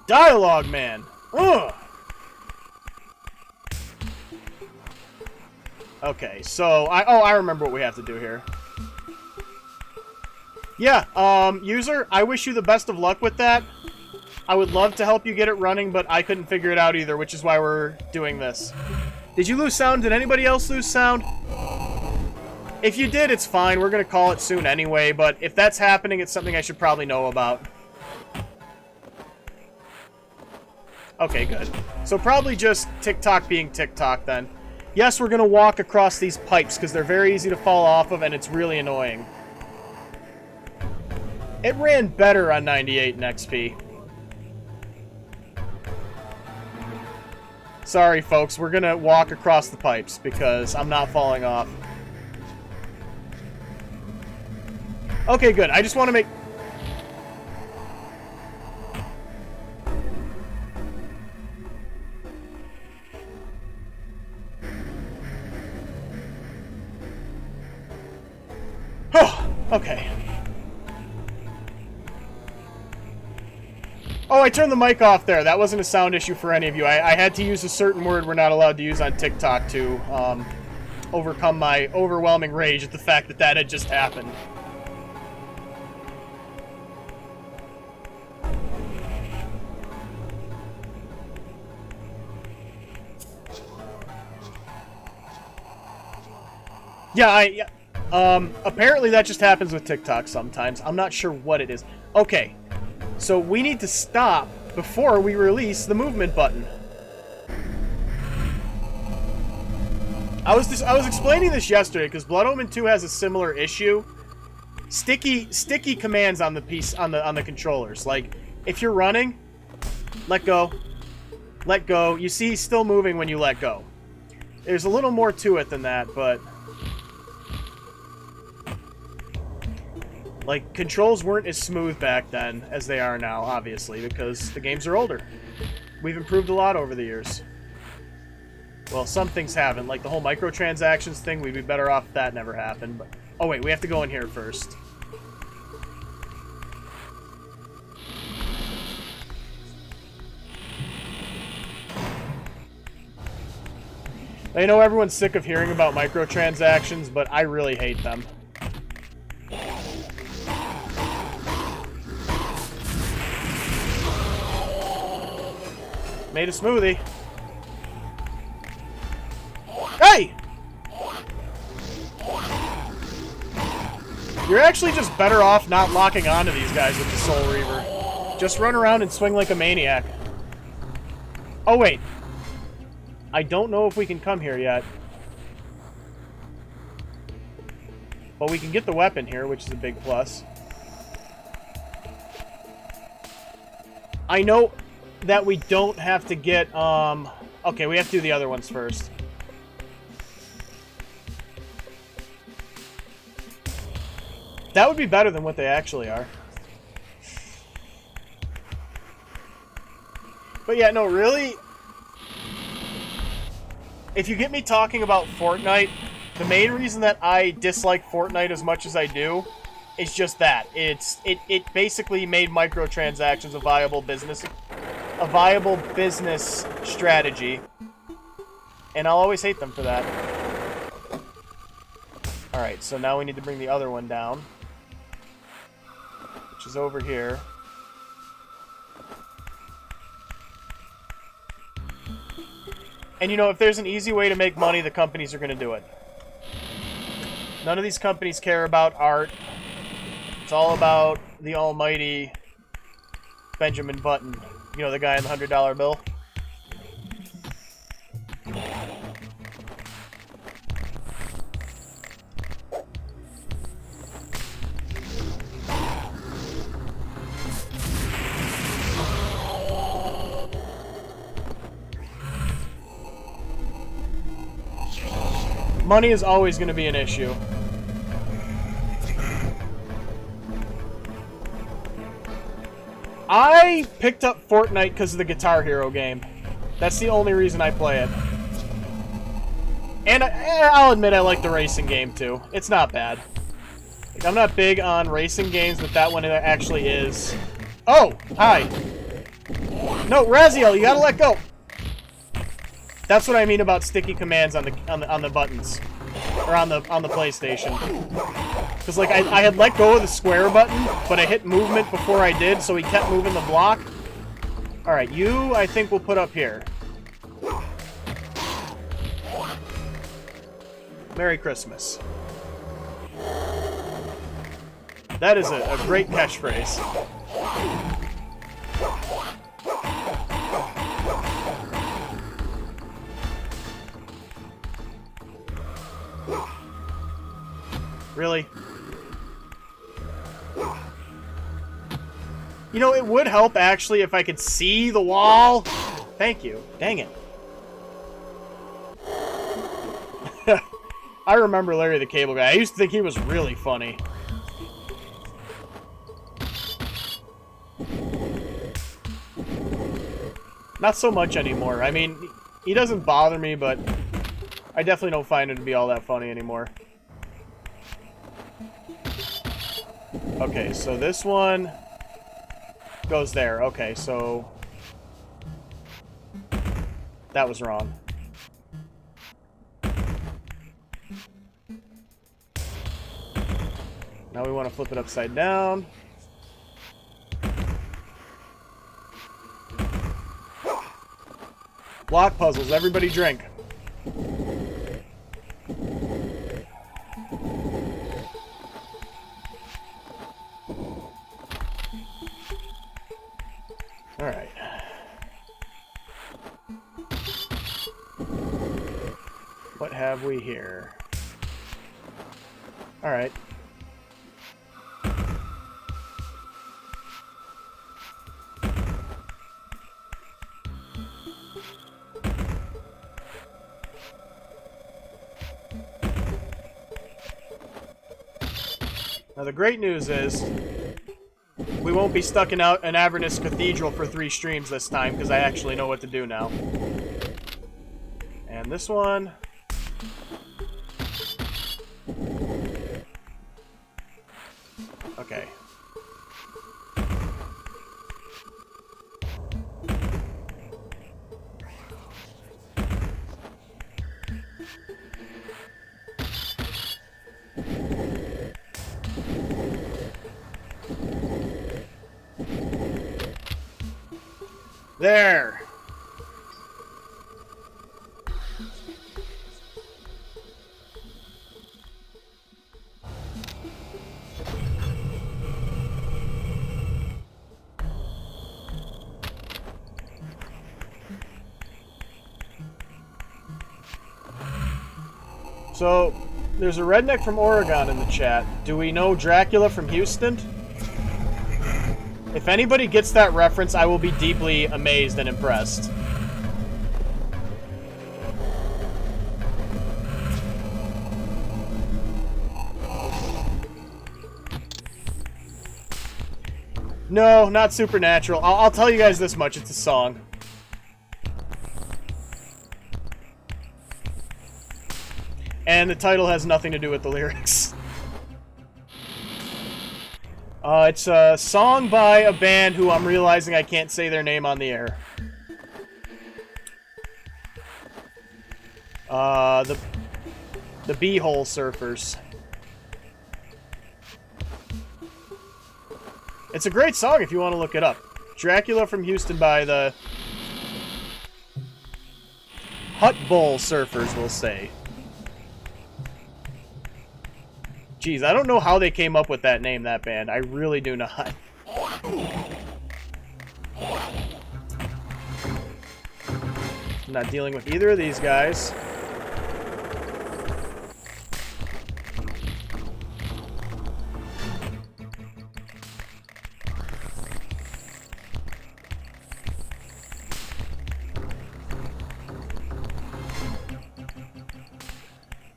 Dialogue, man! Ugh! Okay, so, I remember what we have to do here. Yeah, user, I wish you the best of luck with that. I would love to help you get it running, but I couldn't figure it out either, which is why we're doing this. Did you lose sound? Did anybody else lose sound? If you did, it's fine. We're going to call it soon anyway, but if that's happening, it's something I should probably know about. Okay, good. So probably just TikTok being TikTok then. Yes, we're going to walk across these pipes because they're very easy to fall off of and it's really annoying. It ran better on 98 in XP. Sorry, folks. We're going to walk across the pipes because I'm not falling off. Okay, good. I just want to make... Oh, okay. Oh, I turned the mic off there. That wasn't a sound issue for any of you. I had to use a certain word we're not allowed to use on TikTok to overcome my overwhelming rage at the fact that that had just happened. Yeah, apparently that just happens with TikTok sometimes. I'm not sure what it is. Okay, so we need to stop before we release the movement button. I was explaining this yesterday because Blood Omen 2 has a similar issue. Sticky commands on the piece on the controllers. Like if you're running, let go. Let go. You see he's still moving when you let go. There's a little more to it than that, but like, controls weren't as smooth back then as they are now, obviously, because the games are older. We've improved a lot over the years. Well, some things haven't, like the whole microtransactions thing. We'd be better off if that never happened. But oh wait, we have to go in here first. I know everyone's sick of hearing about microtransactions, but I really hate them. Made a smoothie. Hey! You're actually just better off not locking onto these guys with the Soul Reaver. Just run around and swing like a maniac. Oh, wait. I don't know if we can come here yet. But we can get the weapon here, which is a big plus. I know that we don't have to get, okay, we have to do the other ones first. That would be better than what they actually are. But yeah, no, really, if you get me talking about Fortnite, the main reason that I dislike Fortnite as much as I do is just that. It basically made microtransactions a viable business strategy, and I'll always hate them for that. Alright, so now we need to bring the other one down, which is over here. And you know, if there's an easy way to make money, the companies are going to do it. None of these companies care about art. It's all about the almighty Benjamin Button. You know, the guy in the $100 bill? Money is always going to be an issue. I picked up Fortnite because of the Guitar Hero game. That's the only reason I play it. And I'll admit I like the racing game too. It's not bad. Like, I'm not big on racing games, but that one actually is. Oh, hi. No, Raziel, you gotta let go. That's what I mean about sticky commands on the buttons, or on the PlayStation. Because like I had let go of the square button, but I hit movement before I did, so he kept moving the block. All right, you I think we'll put up here. Merry Christmas. That is a great catchphrase. Really? You know, it would help, actually, if I could see the wall. Thank you. Dang it. I remember Larry the Cable Guy. I used to think he was really funny. Not so much anymore. I mean, he doesn't bother me, but I definitely don't find him to be all that funny anymore. Okay, so this one goes there. Okay, so that was wrong. Now we want to flip it upside down. Block puzzles, everybody drink. Alright. What have we here? Alright. Now the great news is we won't be stuck in an Avernus Cathedral for 3 streams this time, because I actually know what to do now. And this one... Okay. There! So, there's a redneck from Oregon in the chat. Do we know Dracula from Houston? If anybody gets that reference, I will be deeply amazed and impressed. No, not Supernatural. I'll tell you guys this much, it's a song. And the title has nothing to do with the lyrics. It's a song by a band who I'm realizing I can't say their name on the air. The Beehole Surfers. It's a great song if you want to look it up. Dracula from Houston by the Hut Bowl Surfers, we'll say. Jeez, I don't know how they came up with that name, that band. I really do not. I'm not dealing with either of these guys.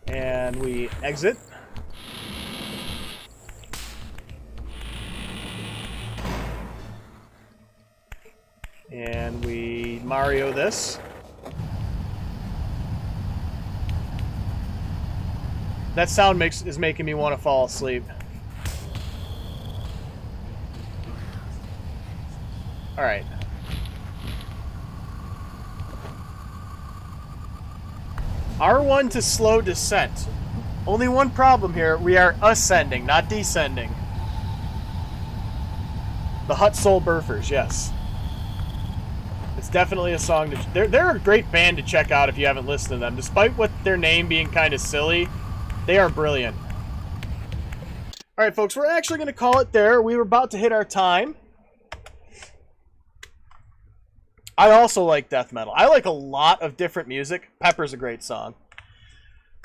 And we exit. And we Mario this. That sound is making me want to fall asleep. Alright. R1 to slow descent. Only one problem here. We are ascending, not descending. The Hut Soul Burfers, yes. It's definitely a song to... They're a great band to check out if you haven't listened to them. Despite what their name being kind of silly, they are brilliant. Alright, folks, we're actually going to call it there. We were about to hit our time. I also like death metal. I like a lot of different music. Pepper's a great song.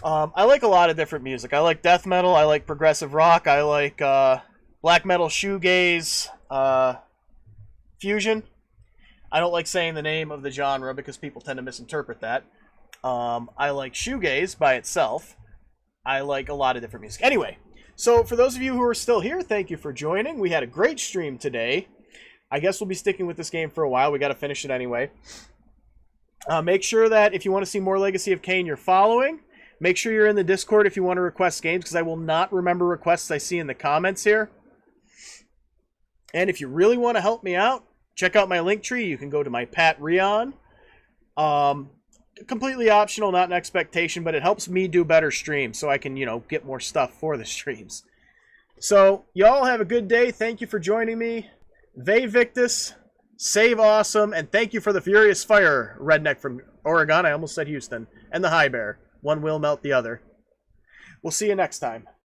I like a lot of different music. I like death metal. I like progressive rock. I like black metal, shoegaze, fusion. I don't like saying the name of the genre because people tend to misinterpret that. I like shoegaze by itself. I like a lot of different music. Anyway, so for those of you who are still here, thank you for joining. We had a great stream today. I guess we'll be sticking with this game for a while. We got to finish it anyway. Make sure that if you want to see more Legacy of Kain, you're following. Make sure you're in the Discord if you want to request games, because I will not remember requests I see in the comments here. And if you really want to help me out, check out my link tree. You can go to my Patreon. Completely optional, not an expectation, but it helps me do better streams so I can, get more stuff for the streams. So, y'all have a good day. Thank you for joining me. Ve Victus, save awesome, and thank you for the furious fire, redneck from Oregon. I almost said Houston. And the High Bear. One will melt the other. We'll see you next time.